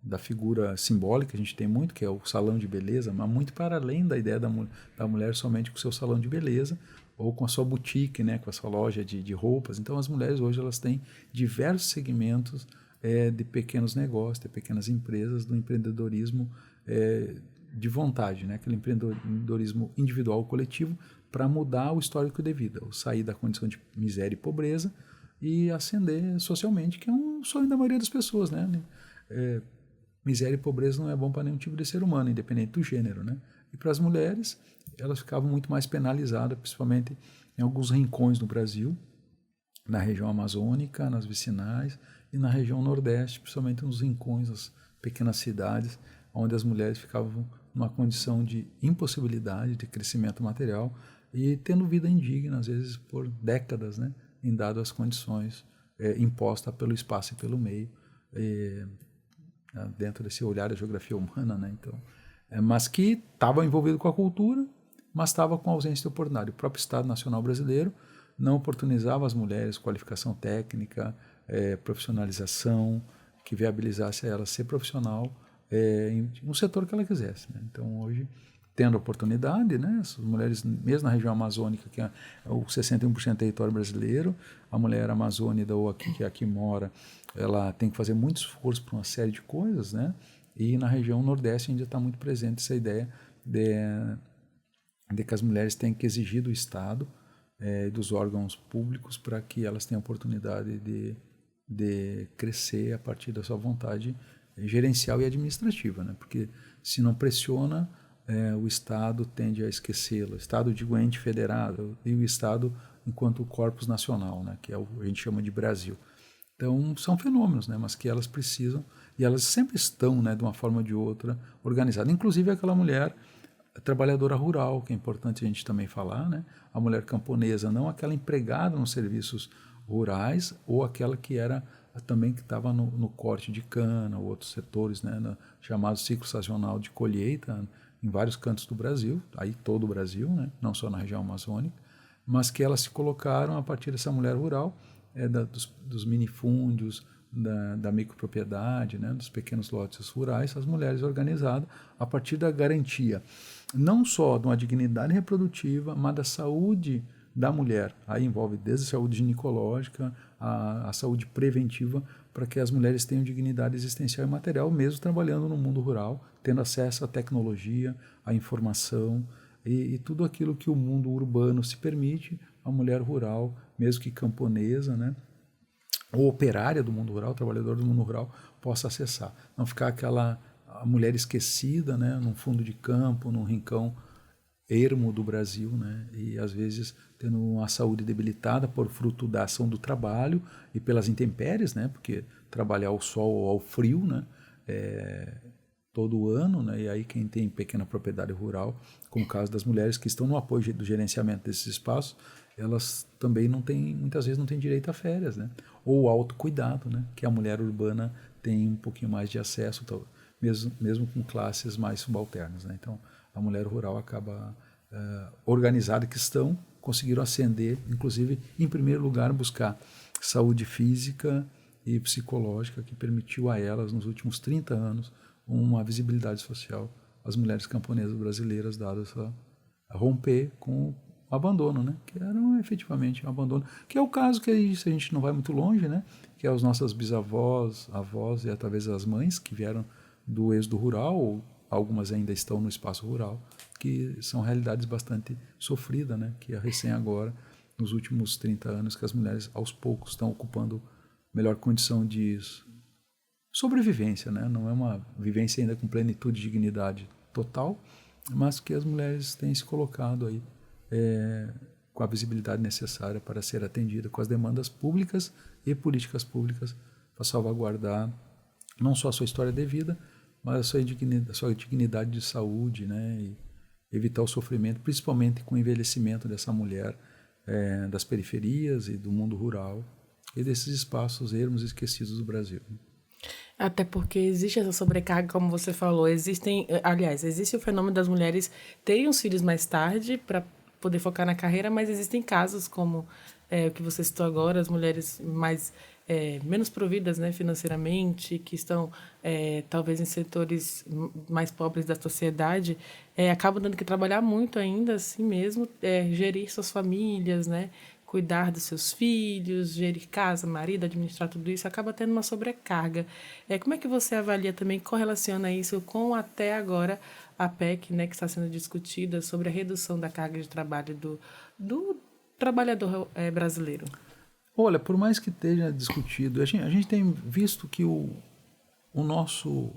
da figura simbólica, a gente tem muito, que é o salão de beleza, mas muito para além da ideia da mulher somente com o seu salão de beleza, ou com a sua boutique, né, com a sua loja de roupas. Então, as mulheres hoje elas têm diversos segmentos de pequenos negócios, de pequenas empresas, do empreendedorismo de vontade, né, aquele empreendedorismo individual, coletivo, para mudar o histórico de vida, ou sair da condição de miséria e pobreza e ascender socialmente, que é um sonho da maioria das pessoas, né? Miséria e pobreza não é bom para nenhum tipo de ser humano, independente do gênero, né? E para as mulheres, elas ficavam muito mais penalizadas, principalmente em alguns rincões do Brasil, na região amazônica, nas vicinais e na região nordeste, principalmente nos rincões, nas pequenas cidades, onde as mulheres ficavam numa condição de impossibilidade de crescimento material e tendo vida indigna, às vezes por décadas, né, em dadas condições impostas pelo espaço e pelo meio, dentro desse olhar da geografia humana, né, então, mas que estava envolvido com a cultura, mas estava com ausência de oportunidade. O próprio Estado Nacional Brasileiro não oportunizava às mulheres qualificação técnica, profissionalização, que viabilizasse a ela ser profissional no setor que ela quisesse, né? Então, hoje, tendo oportunidade, né, as mulheres, mesmo na região amazônica, que é o 61% do território brasileiro, a mulher amazônica ou aqui, que aqui mora, ela tem que fazer muito esforço para uma série de coisas, né? E na região Nordeste ainda está muito presente essa ideia de que as mulheres têm que exigir do Estado e dos órgãos públicos para que elas tenham oportunidade de crescer a partir da sua vontade gerencial e administrativa, né? Porque se não pressiona, o Estado tende a esquecê-la. O Estado, digo, ente federado, e o Estado enquanto corpus nacional, né? Que a gente chama de Brasil. Então, são fenômenos, né? Mas que elas precisam, e elas sempre estão, né, de uma forma ou de outra, organizadas. Inclusive aquela mulher trabalhadora rural, que é importante a gente também falar, né? A mulher camponesa, não aquela empregada nos serviços rurais, ou aquela que era também que estava no corte de cana, ou outros setores, né, no chamado ciclo sazonal de colheita, em vários cantos do Brasil, aí todo o Brasil, né, não só na região amazônica, mas que elas se colocaram a partir dessa mulher rural, dos minifúndios, da micropropriedade, né, dos pequenos lotes rurais, as mulheres organizadas a partir da garantia, não só de uma dignidade reprodutiva, mas da saúde da mulher. Aí envolve desde a saúde ginecológica, a saúde preventiva, para que as mulheres tenham dignidade existencial e material, mesmo trabalhando no mundo rural, tendo acesso à tecnologia, à informação e tudo aquilo que o mundo urbano se permite, a mulher rural, mesmo que camponesa, né, ou operária do mundo rural, trabalhador do mundo rural, possa acessar. Não ficar a mulher esquecida, né, num fundo de campo, num rincão ermo do Brasil, né, e às vezes tendo uma saúde debilitada por fruto da ação do trabalho e pelas intempéries, né, porque trabalhar ao sol ou ao frio, né, todo o ano, né, e aí quem tem pequena propriedade rural, como o caso das mulheres que estão no apoio do gerenciamento desses espaços, elas também não têm, muitas vezes não têm direito a férias, né, ou autocuidado, né, que a mulher urbana tem um pouquinho mais de acesso, mesmo com classes mais subalternas, né. Então a mulher rural acaba organizada, conseguiram ascender, inclusive em primeiro lugar buscar saúde física e psicológica, que permitiu a elas nos últimos 30 anos uma visibilidade social, as mulheres camponesas brasileiras, dadas a romper com o abandono, né, que era efetivamente um abandono, que é o caso que a gente não vai muito longe, né, que é as nossas bisavós, avós e talvez as mães que vieram do êxodo rural, ou algumas ainda estão no espaço rural, que são realidades bastante sofridas, né, que é recém agora, nos últimos 30 anos, que as mulheres aos poucos estão ocupando melhor condição de sobrevivência, né, não é uma vivência ainda com plenitude e dignidade total, mas que as mulheres têm se colocado aí com a visibilidade necessária para ser atendida com as demandas públicas e políticas públicas para salvaguardar não só a sua história de vida, mas a sua dignidade de saúde, né, e evitar o sofrimento, principalmente com o envelhecimento dessa mulher das periferias e do mundo rural e desses espaços ermos e esquecidos do Brasil. Até porque existe essa sobrecarga, como você falou, existe o fenômeno das mulheres terem os filhos mais tarde para poder focar na carreira, mas existem casos como o que você citou agora, as mulheres menos providas, né, financeiramente, que estão talvez em setores mais pobres da sociedade, acabam tendo que trabalhar muito ainda, assim mesmo, gerir suas famílias, né, cuidar dos seus filhos, gerir casa, marido, administrar tudo isso, acaba tendo uma sobrecarga. Como é que você avalia também, correlaciona isso com até agora a PEC, né, que está sendo discutida sobre a redução da carga de trabalho do trabalhador brasileiro? Olha, por mais que esteja discutido, a gente tem visto que o nosso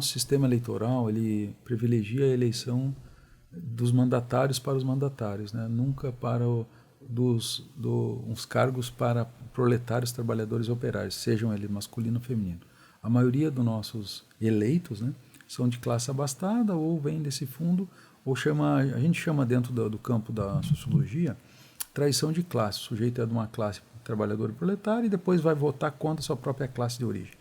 sistema eleitoral ele privilegia a eleição dos mandatários para os mandatários, né? Nunca para uns cargos para proletários, trabalhadores e operários, sejam eles masculino ou feminino. A maioria dos nossos eleitos, né, são de classe abastada ou vêm desse fundo, ou a gente chama dentro do campo da sociologia traição de classe. O sujeito é de uma classe trabalhadora e proletária e depois vai votar contra a sua própria classe de origem.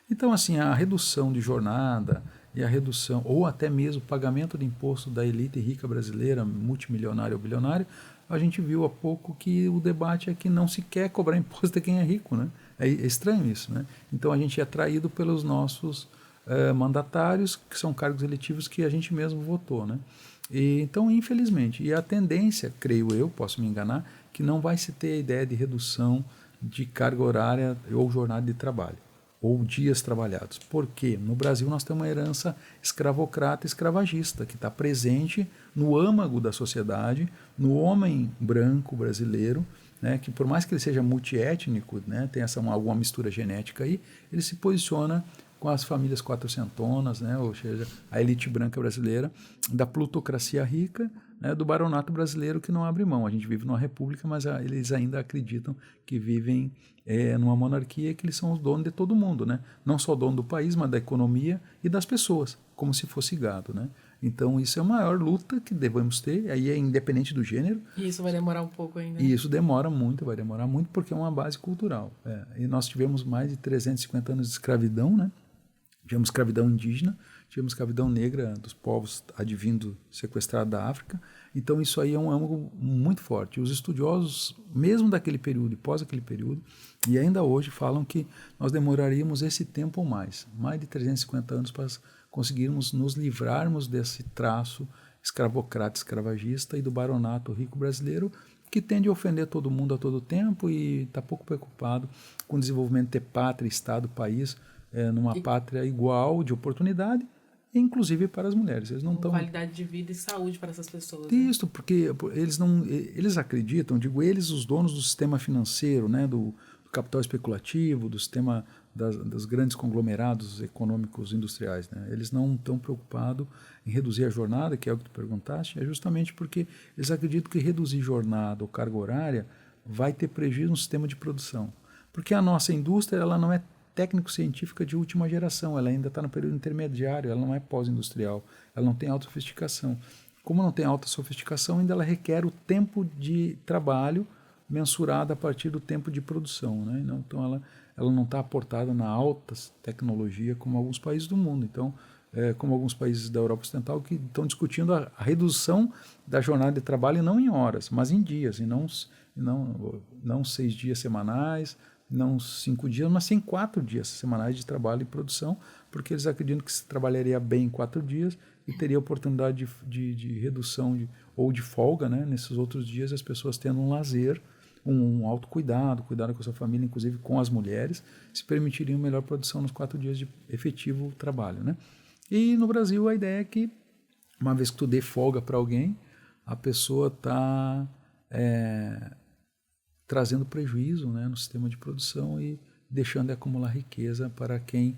Então, assim, a redução de jornada e a redução, ou até mesmo o pagamento de imposto da elite rica brasileira, multimilionária ou bilionária, a gente viu há pouco que o debate é que não se quer cobrar imposto de quem é rico, né? É estranho isso, né? Então a gente é traído pelos nossos mandatários, que são cargos eletivos que a gente mesmo votou, né? Então, infelizmente, e a tendência, creio eu, posso me enganar, que não vai se ter a ideia de redução de carga horária ou jornada de trabalho, ou dias trabalhados. Por quê? No Brasil nós temos uma herança escravocrata e escravagista, que está presente no âmago da sociedade, no homem branco brasileiro, né, que por mais que ele seja multiétnico, né, tem alguma mistura genética aí, ele se posiciona com as famílias quatrocentonas, né, ou seja, a elite branca brasileira, da plutocracia rica, né, do baronato brasileiro que não abre mão. A gente vive numa república, mas eles ainda acreditam que vivem numa monarquia, que eles são os donos de todo mundo, né? Não só dono do país, mas da economia e das pessoas, como se fosse gado, né? Então isso é a maior luta que devemos ter, aí é independente do gênero. E isso vai demorar um pouco ainda. E isso demora muito, vai demorar muito, porque é uma base cultural. E nós tivemos mais de 350 anos de escravidão, né? Tivemos escravidão indígena, tivemos escravidão negra dos povos advindo sequestrados da África. Então isso aí é um âmago muito forte. Os estudiosos, mesmo daquele período e pós aquele período, e ainda hoje falam que nós demoraríamos esse tempo ou mais de 350 anos para conseguirmos nos livrarmos desse traço escravocrata, escravagista e do baronato rico brasileiro, que tende a ofender todo mundo a todo tempo e está pouco preocupado com o desenvolvimento de pátria, Estado, país, numa pátria igual de oportunidade, inclusive para as mulheres. Eles não estão qualidade de vida e saúde para essas pessoas. Isso, né? Porque eles acreditam, digo eles, os donos do sistema financeiro, né, do capital especulativo, do sistema dos grandes conglomerados econômicos industriais, né? Eles não estão preocupados em reduzir a jornada, que é o que tu perguntaste, é justamente porque eles acreditam que reduzir jornada ou carga horária vai ter prejuízo no sistema de produção. Porque a nossa indústria ela não é técnico-científica de última geração, ela ainda está no período intermediário, ela não é pós-industrial, ela não tem alta sofisticação. Como não tem alta sofisticação, ainda ela requer o tempo de trabalho mensurado a partir do tempo de produção, né? Então ela não está aportada na alta tecnologia como alguns países do mundo. Então, como alguns países da Europa Ocidental que estão discutindo a redução da jornada de trabalho não em horas, mas em dias, e não 6 dias semanais, não 5 dias, mas sim 4 dias semanais de trabalho e produção, porque eles acreditam que se trabalharia bem em 4 dias e teria oportunidade de redução ou de folga, né? Nesses outros dias as pessoas tendo um lazer, um autocuidado, cuidado com a sua família, inclusive com as mulheres, se permitiriam melhor produção nos 4 dias de efetivo trabalho, né? E no Brasil a ideia é que, uma vez que tu dê folga para alguém, a pessoa está trazendo prejuízo, né, no sistema de produção e deixando de acumular riqueza para quem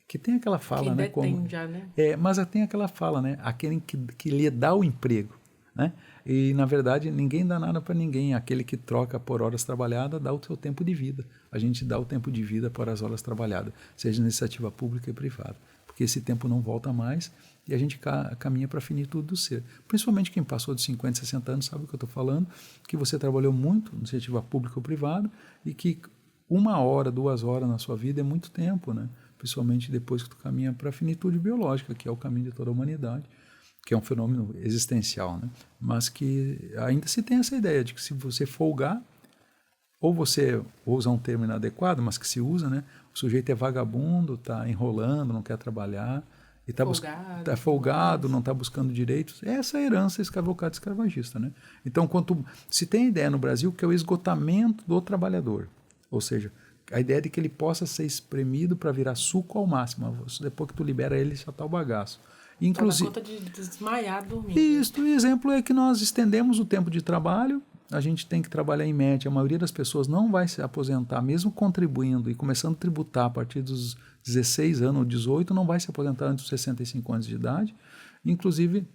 que tem aquela fala, quem detém já, né? Mas tem aquela fala, né, aquele que lhe dá o emprego, né? E na verdade ninguém dá nada para ninguém. Aquele que troca por horas trabalhadas dá o seu tempo de vida. A gente dá o tempo de vida para as horas trabalhadas, seja iniciativa pública e privada, porque esse tempo não volta mais e a gente caminha para a finitude do ser. Principalmente quem passou de 50, 60 anos sabe o que eu estou falando, que você trabalhou muito, iniciativa pública ou privada, e que 1 hora, 2 horas na sua vida é muito tempo, né? Principalmente depois que tu caminha para a finitude biológica, que é o caminho de toda a humanidade, que é um fenômeno existencial, né? Mas que ainda se tem essa ideia de que se você folgar, ou você usa um termo inadequado, mas que se usa, né? O sujeito é vagabundo, está enrolando, não quer trabalhar, e está folgado, não está buscando direitos. Essa é a herança escravocrata e escravagista, né? Então, se tem a ideia no Brasil que é o esgotamento do trabalhador, ou seja, a ideia de que ele possa ser espremido para virar suco ao máximo. Depois que tu libera ele, já está o bagaço. Inclusive, conta de desmaiar dormindo. Isso, o exemplo é que nós estendemos o tempo de trabalho, a gente tem que trabalhar em média, a maioria das pessoas não vai se aposentar, mesmo contribuindo e começando a tributar a partir dos 16 anos ou 18, não vai se aposentar antes dos 65 anos de idade. Inclusive,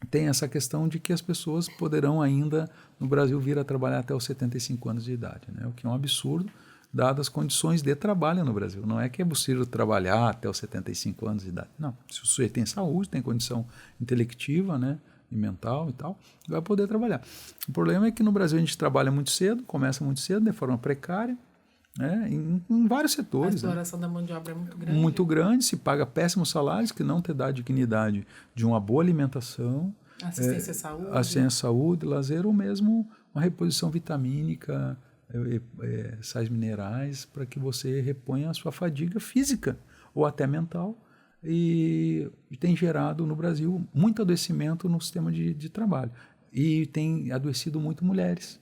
tem essa questão de que as pessoas poderão ainda, no Brasil, vir a trabalhar até os 75 anos de idade, né? O que é um absurdo. dadas as condições de trabalho no Brasil. Não é que é possível trabalhar até os 75 anos de idade. Não, se o sujeito tem saúde, tem condição intelectiva, né, e mental e tal, vai poder trabalhar. O problema é que no Brasil a gente trabalha muito cedo, começa muito cedo, de forma precária, né, em vários setores. A exploração, né, da mão de obra é muito grande. Muito grande, se paga péssimos salários que não te dá a dignidade de uma boa alimentação, assistência à saúde. Assistência à saúde, lazer, ou mesmo uma reposição vitamínica, sais minerais, para que você reponha a sua fadiga física ou até mental. E tem gerado no Brasil muito adoecimento no sistema de trabalho. E tem adoecido muito mulheres,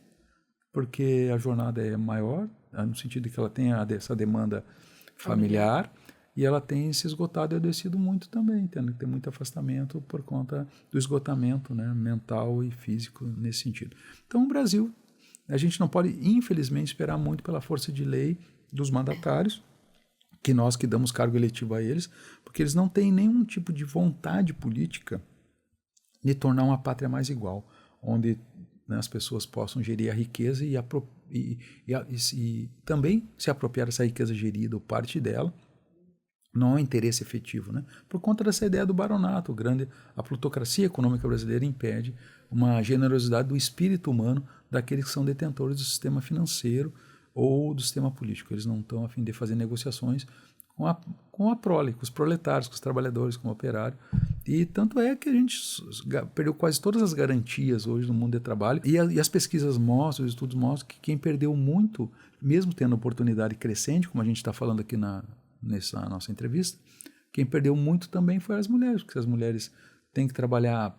porque a jornada é maior, no sentido de que ela tem essa demanda familiar. E ela tem se esgotado e adoecido muito também, tendo que ter muito afastamento por conta do esgotamento, né, mental e físico nesse sentido. Então, o Brasil, a gente não pode, infelizmente, esperar muito pela força de lei dos mandatários, que nós que damos cargo eletivo a eles, porque eles não têm nenhum tipo de vontade política de tornar uma pátria mais igual, onde, né, as pessoas possam gerir a riqueza e também se apropriar dessa riqueza gerida ou parte dela. Não há um interesse efetivo, né? Por conta dessa ideia do baronato, a plutocracia econômica brasileira impede uma generosidade do espírito humano daqueles que são detentores do sistema financeiro ou do sistema político. Eles não estão a fim de fazer negociações com a prole, com os proletários, com os trabalhadores, com o operário. E tanto é que a gente perdeu quase todas as garantias hoje no mundo de trabalho. E as pesquisas mostram, os estudos mostram que quem perdeu muito, mesmo tendo oportunidade crescente, como a gente está falando aqui nessa nossa entrevista, quem perdeu muito também foi as mulheres, porque as mulheres têm que trabalhar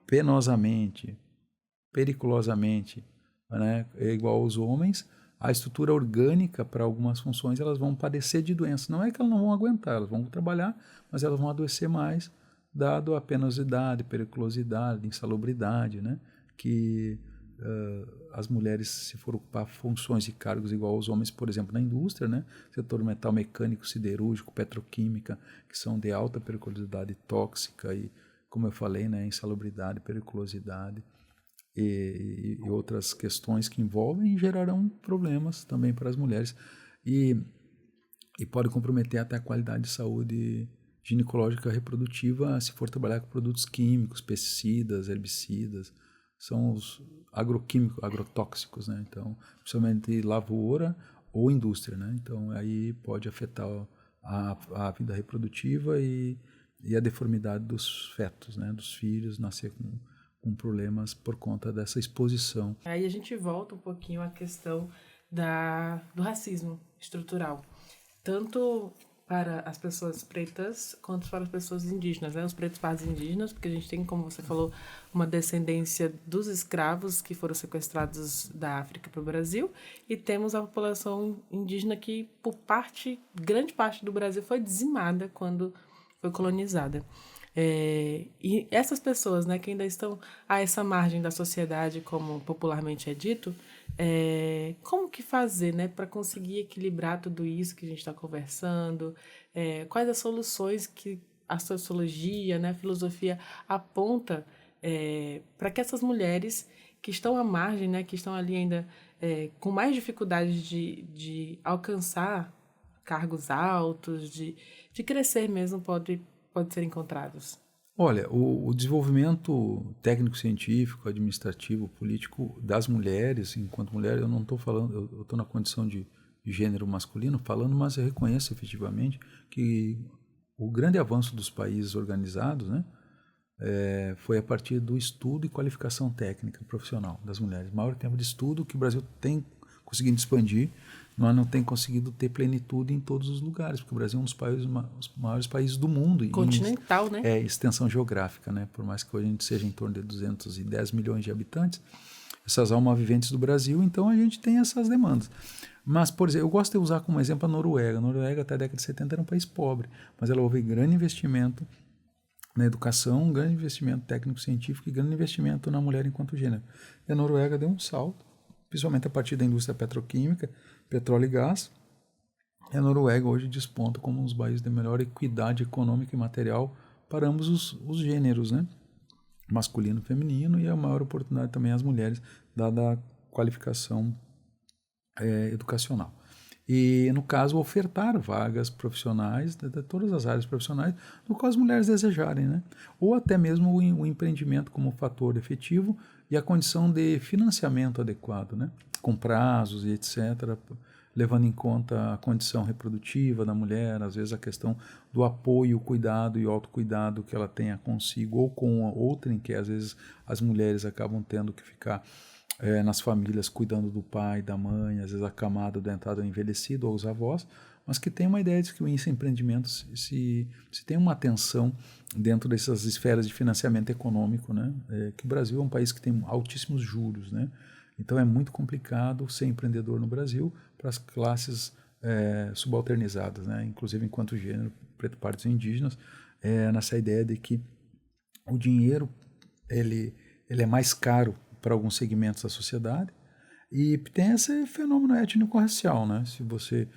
penosamente, periculosamente, né, igual aos homens. A estrutura orgânica para algumas funções, elas vão padecer de doença. Não é que elas não vão aguentar, elas vão trabalhar, mas elas vão adoecer mais, dado a penosidade, periculosidade, insalubridade, né, que as mulheres, se for ocupar funções e cargos igual aos homens, por exemplo, na indústria, né, setor metal mecânico, siderúrgico, petroquímica, que são de alta periculosidade tóxica e, como eu falei, né, insalubridade, periculosidade e outras questões que envolvem e gerarão problemas também para as mulheres e pode comprometer até a qualidade de saúde ginecológica reprodutiva se for trabalhar com produtos químicos, pesticidas, herbicidas, são os agroquímicos, agrotóxicos, né? Então, principalmente lavoura ou indústria, né? Então, aí pode afetar a vida reprodutiva e a deformidade dos fetos, né? Dos filhos, nascer com problemas por conta dessa exposição. Aí a gente volta um pouquinho à questão do racismo estrutural, tanto para as pessoas pretas quanto para as pessoas indígenas, né? Os pretos pardos indígenas, porque a gente tem, como você falou, uma descendência dos escravos que foram sequestrados da África para o Brasil, e temos a população indígena que, grande parte do Brasil foi dizimada quando foi colonizada. E essas pessoas, né, que ainda estão a essa margem da sociedade, como popularmente é dito, como que fazer, né, para conseguir equilibrar tudo isso que a gente está conversando? Quais as soluções que a sociologia, né, a filosofia aponta para que essas mulheres que estão à margem, né, que estão ali ainda com mais dificuldade de alcançar cargos altos, de crescer mesmo, pode ser encontrados? Olha, o desenvolvimento técnico-científico, administrativo, político das mulheres, enquanto mulher, eu não estou falando, eu estou na condição de gênero masculino falando, mas eu reconheço efetivamente que o grande avanço dos países organizados, né, foi a partir do estudo e qualificação técnica profissional das mulheres. O maior tempo de estudo que o Brasil tem conseguido expandir, nós não tem conseguido ter plenitude em todos os lugares, porque o Brasil é um dos maiores países do mundo. Continental, né? Extensão geográfica, né? Por mais que hoje a gente seja em torno de 210 milhões de habitantes, essas almas viventes do Brasil, então a gente tem essas demandas. Mas, por exemplo, eu gosto de usar como exemplo a Noruega. A Noruega, até a década de 70, era um país pobre, mas ela houve grande investimento na educação, um grande investimento técnico-científico e grande investimento na mulher enquanto gênero. E a Noruega deu um salto, principalmente a partir da indústria petroquímica, petróleo e gás. E a Noruega hoje desponta como um dos países de melhor equidade econômica e material para ambos os gêneros, né? Masculino e feminino, e a maior oportunidade também às mulheres, dada a qualificação educacional. E, no caso, ofertar vagas profissionais de todas as áreas profissionais no qual as mulheres desejarem, né? Ou até mesmo o empreendimento como fator efetivo e a condição de financiamento adequado, né? Com prazos e etc., levando em conta a condição reprodutiva da mulher, às vezes a questão do apoio, cuidado e autocuidado que ela tenha consigo ou com a outra, em que às vezes as mulheres acabam tendo que ficar nas famílias cuidando do pai, da mãe, às vezes a camada da entrada envelhecida ou os avós, mas que tem uma ideia de que esse empreendimento se tem uma atenção dentro dessas esferas de financiamento econômico, né? Que o Brasil é um país que tem altíssimos juros, né? Então é muito complicado ser empreendedor no Brasil para as classes subalternizadas, né? Inclusive enquanto gênero, preto, pardos e indígenas, nessa ideia de que o dinheiro ele é mais caro para alguns segmentos da sociedade e tem esse fenômeno étnico-racial, né? Se você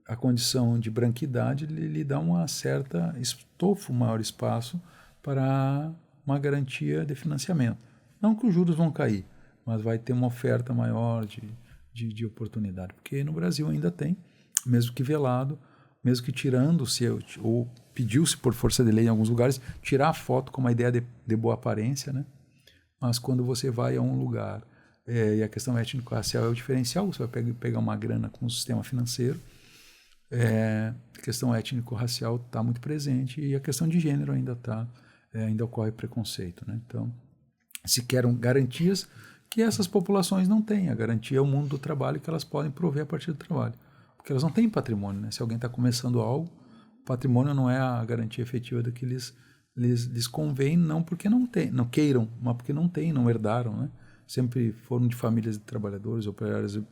a condição de branquidade lhe dá uma certa maior espaço para uma garantia de financiamento. Não que os juros vão cair, mas vai ter uma oferta maior de oportunidade, porque no Brasil ainda tem, mesmo que velado, mesmo que tirando-se ou pediu-se por força de lei em alguns lugares tirar a foto com uma ideia de boa aparência, né? Mas quando você vai a um lugar e a questão étnico-racial é o diferencial, você vai pegar uma grana com o sistema financeiro, a questão étnico-racial está muito presente e a questão de gênero ainda ocorre preconceito, né? Então, se querem garantias que essas populações não têm. A garantia é o mundo do trabalho que elas podem prover a partir do trabalho. Porque elas não têm patrimônio, né? Se alguém está começando algo, patrimônio não é a garantia efetiva do que lhes convém, não porque não queiram, mas porque não têm, não herdaram, né? Sempre foram de famílias de trabalhadores, operários e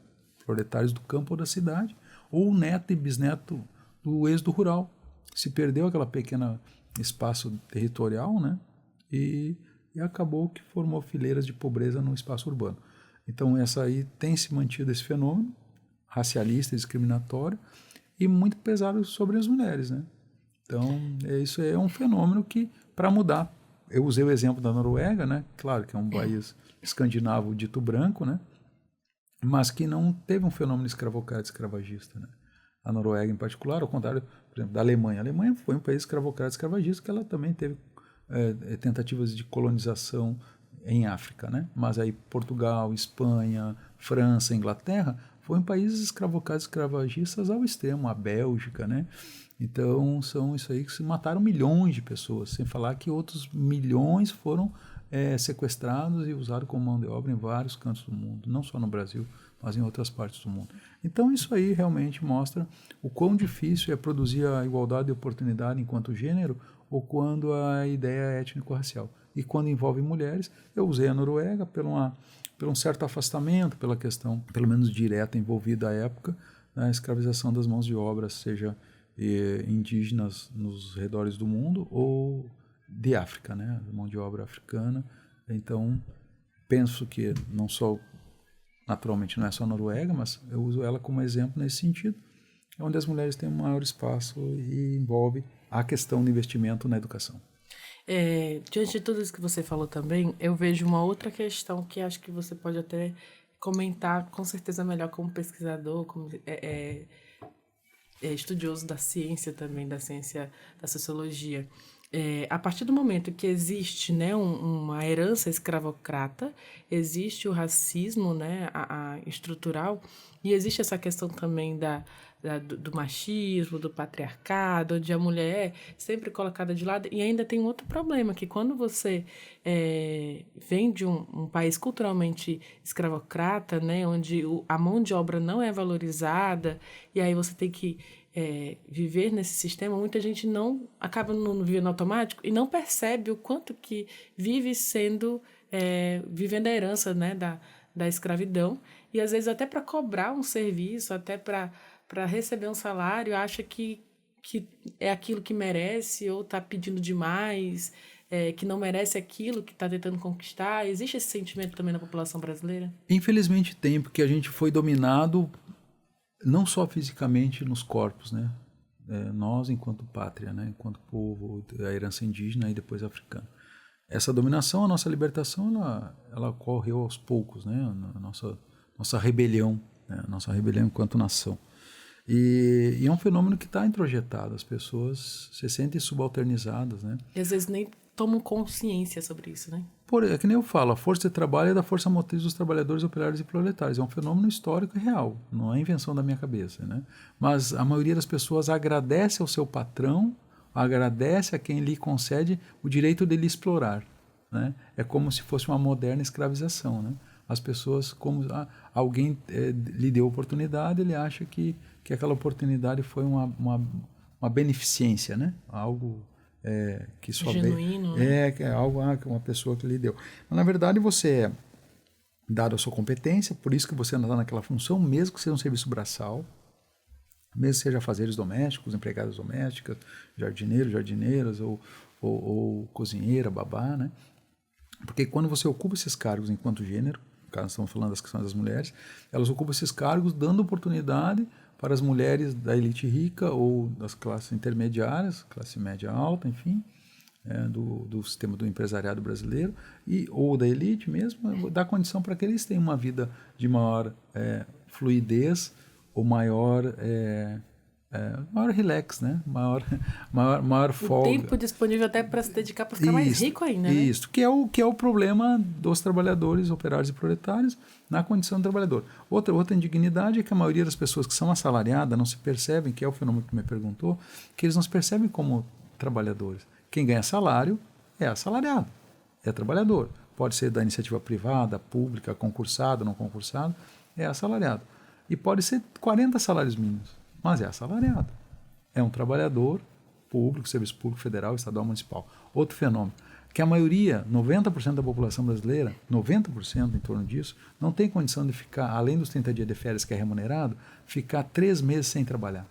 proletários do campo ou da cidade, ou neto e bisneto do êxodo rural. Se perdeu aquela pequena espaço territorial, né? E acabou que formou fileiras de pobreza no espaço urbano. Então, essa aí tem se mantido esse fenômeno racialista, discriminatório, e muito pesado sobre as mulheres, né? Então, isso é um fenômeno que, para mudar, eu usei o exemplo da Noruega, né? Claro que é um país escandinavo dito branco, né? Mas que não teve um fenômeno escravocrata, escravagista, né? A Noruega, em particular, ao contrário, por exemplo, da Alemanha. A Alemanha foi um país escravocrata, escravagista, que ela também teve tentativas de colonização em África, né? Mas aí Portugal, Espanha, França, Inglaterra foram países escravocratas, escravagistas ao extremo, a Bélgica, né? Então são isso aí que se mataram milhões de pessoas, sem falar que outros milhões foram sequestrados e usados como mão de obra em vários cantos do mundo, não só no Brasil, mas em outras partes do mundo. Então isso aí realmente mostra o quão difícil é produzir a igualdade de oportunidade enquanto gênero ou quando a ideia é étnico-racial. E quando envolve mulheres, eu usei a Noruega por um certo afastamento, pela questão, pelo menos direta, envolvida à época, na escravização das mãos de obra, seja indígenas nos redores do mundo ou de África, né? Mão de obra africana. Então, penso que naturalmente não é só a Noruega, mas eu uso ela como exemplo nesse sentido, onde as mulheres têm um maior espaço e envolve a questão do investimento na educação. Diante de tudo isso que você falou também, eu vejo uma outra questão que acho que você pode até comentar com certeza melhor como pesquisador, como estudioso da ciência também, da ciência da sociologia. A partir do momento que existe, né, uma herança escravocrata, existe o racismo, né, estrutural, e existe essa questão também do machismo, do patriarcado, onde a mulher é sempre colocada de lado. E ainda tem outro problema, que quando você vem de um país culturalmente escravocrata, né, onde a mão de obra não é valorizada, e aí você tem que viver nesse sistema, muita gente acaba não vivendo automático e não percebe o quanto que vive vivendo a herança, né, da escravidão, e às vezes até para cobrar um serviço, até para receber um salário, acha que é aquilo que merece ou está pedindo demais, que não merece aquilo que está tentando conquistar. Existe esse sentimento também na população brasileira? Infelizmente tem, porque a gente foi dominado não só fisicamente nos corpos, né? Nós enquanto pátria, né? Enquanto povo, a herança indígena e depois africana. Essa dominação, a nossa libertação, ela ocorreu aos poucos, né? A nossa rebelião, a nossa rebelião enquanto nação. E é um fenômeno que está introjetado, as pessoas se sentem subalternizadas, né? E às vezes nem tomam consciência sobre isso, né? É que nem eu falo, a força de trabalho é da força motriz dos trabalhadores, operários e proletários. É um fenômeno histórico e real, não é invenção da minha cabeça, né? Mas a maioria das pessoas agradece ao seu patrão, agradece a quem lhe concede o direito de lhe explorar, né? É como se fosse uma moderna escravização, né? As pessoas, como alguém lhe deu oportunidade, ele acha que aquela oportunidade foi uma beneficência, né? Algo que só genuíno, né? é algo que uma pessoa que lhe deu. Mas, na verdade, você é dado a sua competência, por isso que você está naquela função, mesmo que seja um serviço braçal, mesmo que seja fazeres domésticos, empregadas domésticas, jardineiras ou cozinheira, babá, né? Porque quando você ocupa esses cargos enquanto gênero, caso estamos falando das questões das mulheres, elas ocupam esses cargos dando oportunidade para as mulheres da elite rica ou das classes intermediárias, classe média alta, enfim, do sistema do empresariado brasileiro, ou da elite mesmo, dá condição para que eles tenham uma vida de maior fluidez ou maior relax, né? Maior folga. O tempo disponível até para se dedicar para ficar mais rico ainda, né? Isso, que é o problema dos trabalhadores, operários e proletários na condição de trabalhador. Outra indignidade é que a maioria das pessoas que são assalariadas não se percebem, que é o fenômeno que me perguntou, que eles não se percebem como trabalhadores. Quem ganha salário é assalariado, é trabalhador. Pode ser da iniciativa privada, pública, concursado, não concursado, é assalariado. E pode ser 40 salários mínimos, mas é assalariado. É um trabalhador público, serviço público federal, estadual, municipal. Outro fenômeno, que a maioria, 90% da população brasileira, 90% em torno disso, não tem condição de ficar, além dos 30 dias de férias que é remunerado, ficar 3 meses sem trabalhar,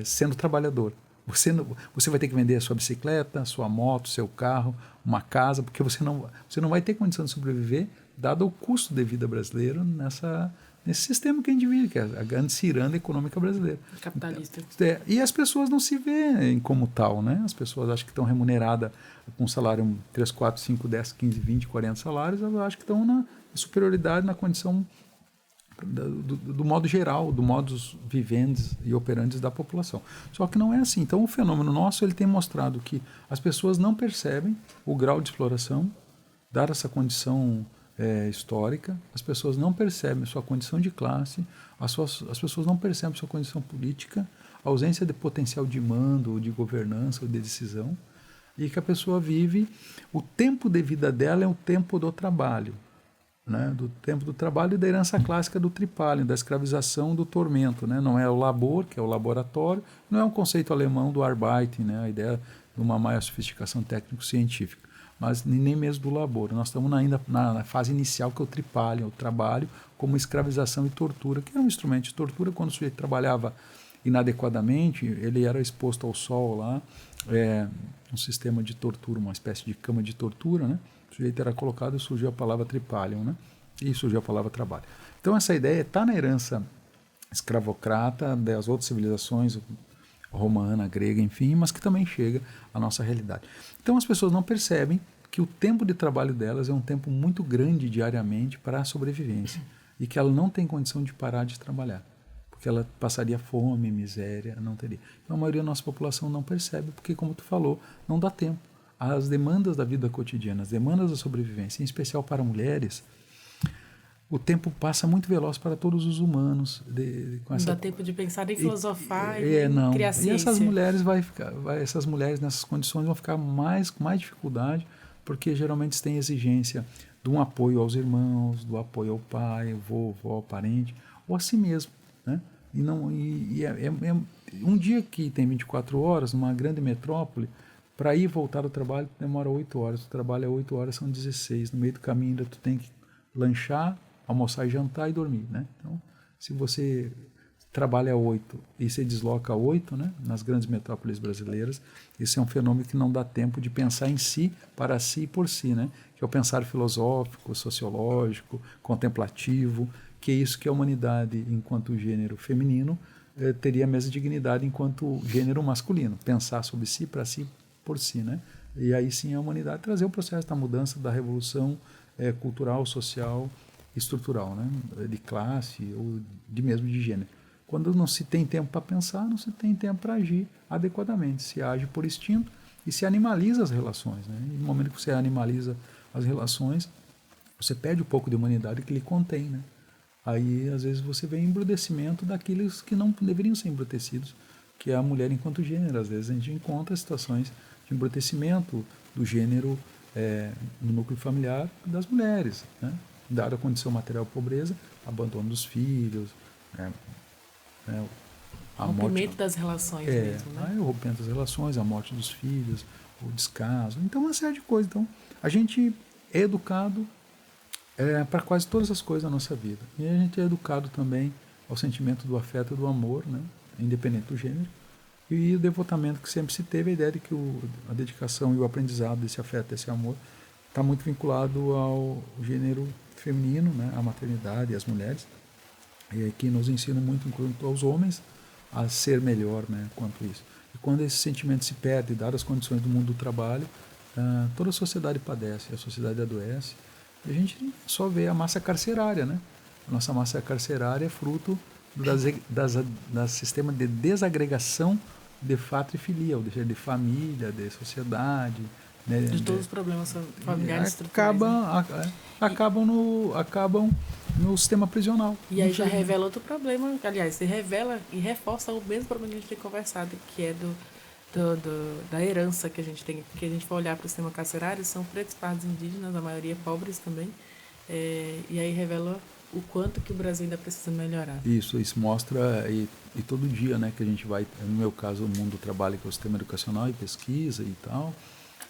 sendo trabalhador. Você vai ter que vender a sua bicicleta, sua moto, seu carro, uma casa, porque você não vai ter condição de sobreviver, dado o custo de vida brasileiro nesse sistema que a gente vive, que é a grande ciranda econômica brasileira. Capitalista. E as pessoas não se veem como tal, né? As pessoas acham que estão remuneradas com salário 3, 4, 5, 10, 15, 20, 40 salários, elas acham que estão na superioridade na condição do modo geral, do modus vivendi e operantes da população. Só que não é assim. Então o fenômeno nosso ele tem mostrado que as pessoas não percebem o grau de exploração, dada essa condição histórica, as pessoas não percebem a sua condição de classe, as pessoas não percebem a sua condição política, a ausência de potencial de mando, ou de governança, ou de decisão, e que a pessoa vive, o tempo de vida dela é o tempo do trabalho, né? Do tempo do trabalho e da herança clássica do tripalium, da escravização, do tormento, né? Não é o labor, que é o laboratório, não é um conceito alemão do Arbeiten, né? A ideia de uma maior sofisticação técnico-científica, mas nem mesmo do labor. Nós estamos ainda na fase inicial, que é o tripalium, o trabalho como escravização e tortura, que era um instrumento de tortura. Quando o sujeito trabalhava inadequadamente, ele era exposto ao sol lá, um sistema de tortura, uma espécie de cama de tortura, né? O sujeito era colocado e surgiu a palavra tripalium, né? E surgiu a palavra trabalho. Então essa ideia está na herança escravocrata das outras civilizações, romana, grega, enfim, mas que também chega à nossa realidade. Então as pessoas não percebem que o tempo de trabalho delas é um tempo muito grande diariamente para a sobrevivência e que ela não tem condição de parar de trabalhar, porque ela passaria fome, miséria, não teria. Então a maioria da nossa população não percebe, porque como tu falou, não dá tempo. As demandas da vida cotidiana, as demandas da sobrevivência, em especial para mulheres, o tempo passa muito veloz para todos os humanos. Não dá tempo de pensar em filosofar não. Criar ciência. E essas mulheres essas mulheres nessas condições vão ficar com mais dificuldade, porque geralmente têm exigência de um apoio aos irmãos, do apoio ao pai, vovó, ao parente, ou a si mesmo, né? Um dia que tem 24 horas, numa grande metrópole, para ir e voltar do trabalho demora 8 horas. O trabalho é 8 horas, são 16. No meio do caminho ainda tu tem que lanchar, almoçar e jantar e dormir, né? Então, se você trabalha 8 e se desloca 8, né, nas grandes metrópoles brasileiras, esse é um fenômeno que não dá tempo de pensar em si, para si e por si, né? Que é o pensar filosófico, sociológico, contemplativo, que é isso que a humanidade, enquanto gênero feminino, teria a mesma dignidade enquanto gênero masculino, pensar sobre si, para si, por si, né? E aí sim a humanidade trazer o processo da mudança, da revolução cultural, social estrutural, né? De classe ou de mesmo de gênero. Quando não se tem tempo para pensar, não se tem tempo para agir adequadamente. Se age por instinto e se animaliza as relações, né? E no momento que você animaliza as relações, você perde um pouco de humanidade que lhe contém, né? Aí, às vezes, você vê embrutecimento daqueles que não deveriam ser embrutecidos, que é a mulher enquanto gênero. Às vezes a gente encontra situações de embrutecimento do gênero no núcleo familiar das mulheres, né? Dada a condição material pobreza, abandono dos filhos, né? A Rompimento morte, das relações mesmo, né? o rompimento das relações, a morte dos filhos, o descaso. Então, uma série de coisas. Então, a gente é educado para quase todas as coisas da nossa vida. E a gente é educado também ao sentimento do afeto e do amor, né? Independente do gênero. E o devotamento que sempre se teve, a ideia de que a dedicação e o aprendizado desse afeto, desse amor, está muito vinculado ao gênero feminino, né? À maternidade e às mulheres. E que nos ensina muito, enquanto aos homens, a ser melhor, né? Quanto isso. E quando esse sentimento se perde, dadas as condições do mundo do trabalho, toda a sociedade padece, a sociedade adoece. E a gente só vê a massa carcerária, né? A nossa massa carcerária é fruto das sistema de desagregação de fato e filia, ou seja, de família, de sociedade, né? De todos os problemas familiares estruturais. Acabam no sistema prisional. E aí já revela outro problema, aliás, se revela e reforça o mesmo problema que a gente tem conversado, que é da herança que a gente tem. Porque a gente for olhar para o sistema carcerário, são pretos, pardos, indígenas, a maioria pobres também, e aí revela o quanto que o Brasil ainda precisa melhorar. Isso mostra, e todo dia, né, que a gente vai, no meu caso, o mundo do trabalho, que é o sistema educacional e pesquisa e tal,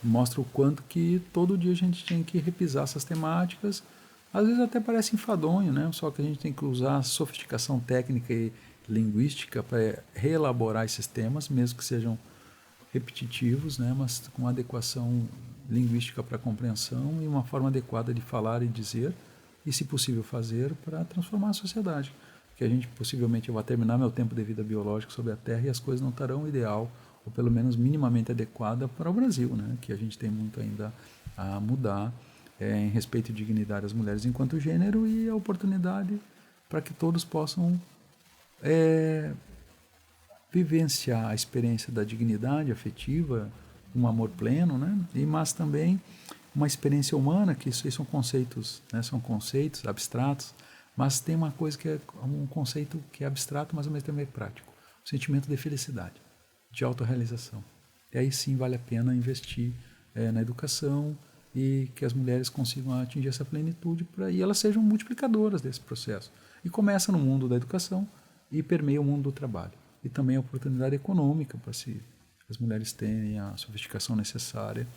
mostra o quanto que todo dia a gente tem que repisar essas temáticas. Às vezes até parece enfadonho, né? Só que a gente tem que usar a sofisticação técnica e linguística para reelaborar esses temas, mesmo que sejam repetitivos, né? Mas com adequação linguística para a compreensão e uma forma adequada de falar e dizer, e se possível fazer, para transformar a sociedade. Porque a gente possivelmente vai terminar meu tempo de vida biológica sobre a Terra e as coisas não estarão ideal, ou pelo menos minimamente adequada para o Brasil, né? Que a gente tem muito ainda a mudar em respeito e dignidade às mulheres enquanto gênero e a oportunidade para que todos possam vivenciar a experiência da dignidade afetiva, um amor pleno, né? Mas também uma experiência humana, que isso aí são conceitos, né? São conceitos abstratos, mas tem uma coisa que é um conceito que é abstrato, mas ao mesmo tempo é prático, o sentimento de felicidade, de autorrealização. E aí sim vale a pena investir na educação, e que as mulheres consigam atingir essa plenitude e elas sejam multiplicadoras desse processo. E começa no mundo da educação e permeia o mundo do trabalho. E também a oportunidade econômica para as mulheres terem a sofisticação necessária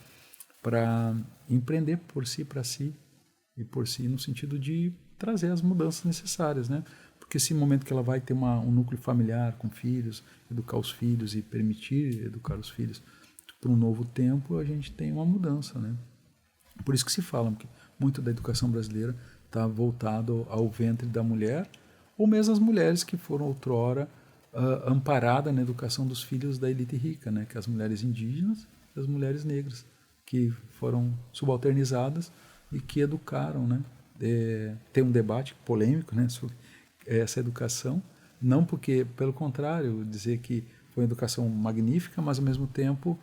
para empreender por si, para si, e por si no sentido de trazer as mudanças necessárias, né? Porque esse momento que ela vai ter um núcleo familiar com filhos, educar os filhos e permitir educar os filhos para um novo tempo, a gente tem uma mudança, né? Por isso que se fala que muito da educação brasileira está voltado ao ventre da mulher, ou mesmo as mulheres que foram outrora amparadas na educação dos filhos da elite rica, né? Que as mulheres indígenas e as mulheres negras, que foram subalternizadas e que educaram, né? Tem um debate polêmico, né, sobre essa educação, não porque, pelo contrário, dizer que foi uma educação magnífica, mas ao mesmo tempo,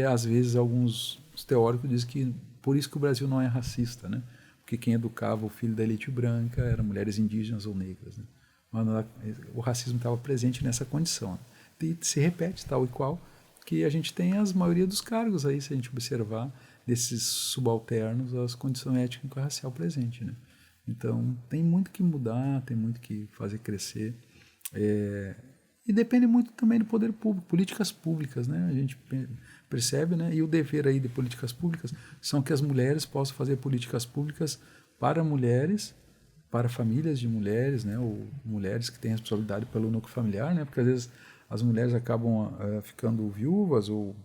às vezes alguns teóricos dizem que por isso que o Brasil não é racista, né? Porque quem educava o filho da elite branca eram mulheres indígenas ou negras, né? Mas o racismo estava presente nessa condição, né? E se repete tal e qual que a gente tem as maioria dos cargos aí, se a gente observar, desses subalternos, as condições étnico-racial presente, né? Então, tem muito que mudar, tem muito que fazer crescer. E depende muito também do poder público, políticas públicas, né? A gente percebe, né? E o dever aí de políticas públicas são que as mulheres possam fazer políticas públicas para mulheres, para famílias de mulheres, né? Ou mulheres que têm responsabilidade pelo núcleo familiar, né? Porque às vezes as mulheres acabam ficando viúvas ou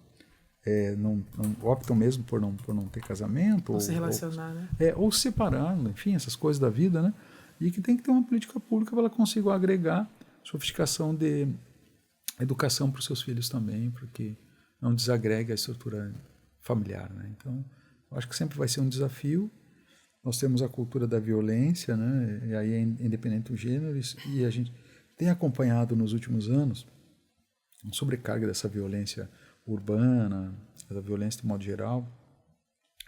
não optam mesmo por não ter casamento. Ou se relacionar, né? Ou se separando, enfim, essas coisas da vida, né? E que tem que ter uma política pública para ela consiga agregar sofisticação de educação para os seus filhos também, porque não desagrega a estrutura familiar, né? Então, eu acho que sempre vai ser um desafio Nós temos a cultura da violência, né? E aí é independente do gênero, e a gente tem acompanhado nos últimos anos a sobrecarga dessa violência urbana, da violência de modo geral,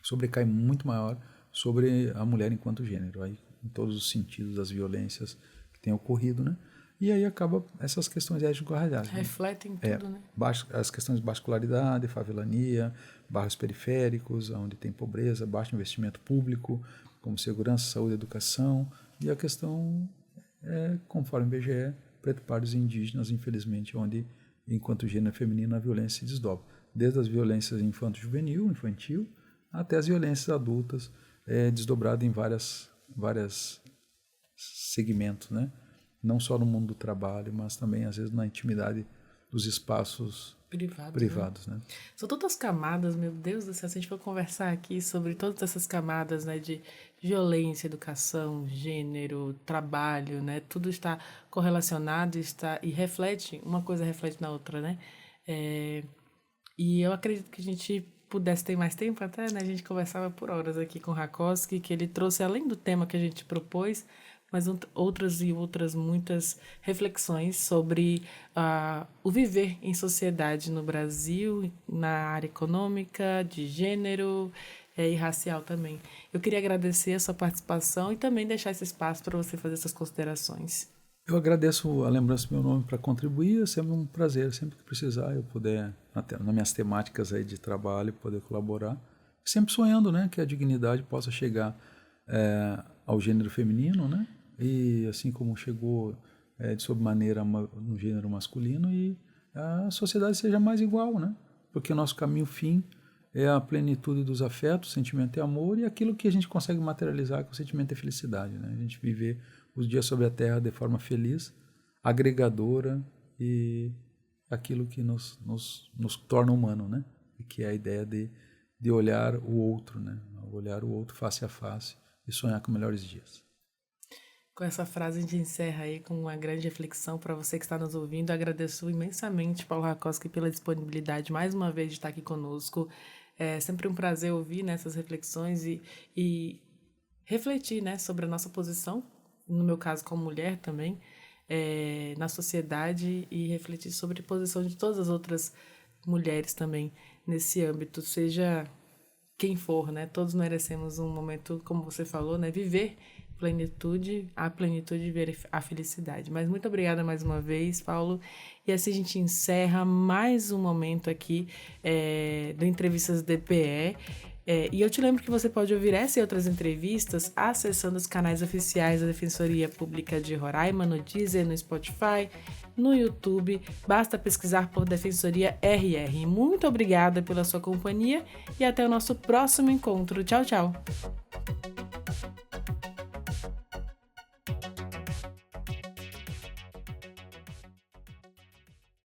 sobrecai muito maior sobre a mulher enquanto gênero, aí em todos os sentidos das violências que têm ocorrido, né? E aí acaba essas questões étnico-raciais. Refletem tudo, né? As questões de baixa escolaridade, favelania, bairros periféricos, onde tem pobreza, baixo investimento público, como segurança, saúde, educação, e a questão conforme o IBGE, preto, pardos e indígenas, infelizmente, onde, enquanto gênero feminino, a violência se desdobra. Desde as violências infantil, até as violências adultas, desdobrado em várias segmentos, né? Não só no mundo do trabalho, mas também, às vezes, na intimidade dos espaços privados, né? São tantas camadas, meu Deus do céu, se a gente for conversar aqui sobre todas essas camadas, né, de violência, educação, gênero, trabalho, né, tudo está correlacionado e reflete, uma coisa reflete na outra, né? E eu acredito que a gente pudesse ter mais tempo até, né? A gente conversava por horas aqui com o Rákosky, que ele trouxe, além do tema que a gente propôs, mas outras muitas reflexões sobre o viver em sociedade no Brasil, na área econômica, de gênero e racial também. Eu queria agradecer a sua participação e também deixar esse espaço para você fazer essas considerações. Eu agradeço a lembrança do meu nome para contribuir, é sempre um prazer, sempre que precisar eu puder, nas minhas temáticas aí de trabalho, poder colaborar. Sempre sonhando, né, que a dignidade possa chegar ao gênero feminino, né? E assim como chegou de sobremaneira no gênero masculino, e a sociedade seja mais igual, né? Porque o nosso caminho fim é a plenitude dos afetos, sentimento e amor, e aquilo que a gente consegue materializar, que é o sentimento e felicidade, né? A gente viver os dias sobre a Terra de forma feliz, agregadora, e aquilo que nos torna humano, né? E que é a ideia de olhar o outro, né? Olhar o outro face a face e sonhar com melhores dias. Com essa frase a gente encerra aí com uma grande reflexão para você que está nos ouvindo. Eu agradeço imensamente, Paulo Rákosky, pela disponibilidade mais uma vez de estar aqui conosco. É sempre um prazer ouvir nessas reflexões e refletir, né, sobre a nossa posição, no meu caso como mulher também, na sociedade, e refletir sobre a posição de todas as outras mulheres também nesse âmbito, seja quem for, né? Todos merecemos um momento, como você falou, né, viver a plenitude de ver a felicidade. Mas muito obrigada mais uma vez, Paulo. E assim a gente encerra mais um momento aqui do Entrevistas DPE. E eu te lembro que você pode ouvir essa e outras entrevistas acessando os canais oficiais da Defensoria Pública de Roraima, no Deezer, no Spotify, no YouTube. Basta pesquisar por Defensoria RR. Muito obrigada pela sua companhia e até o nosso próximo encontro. Tchau, tchau!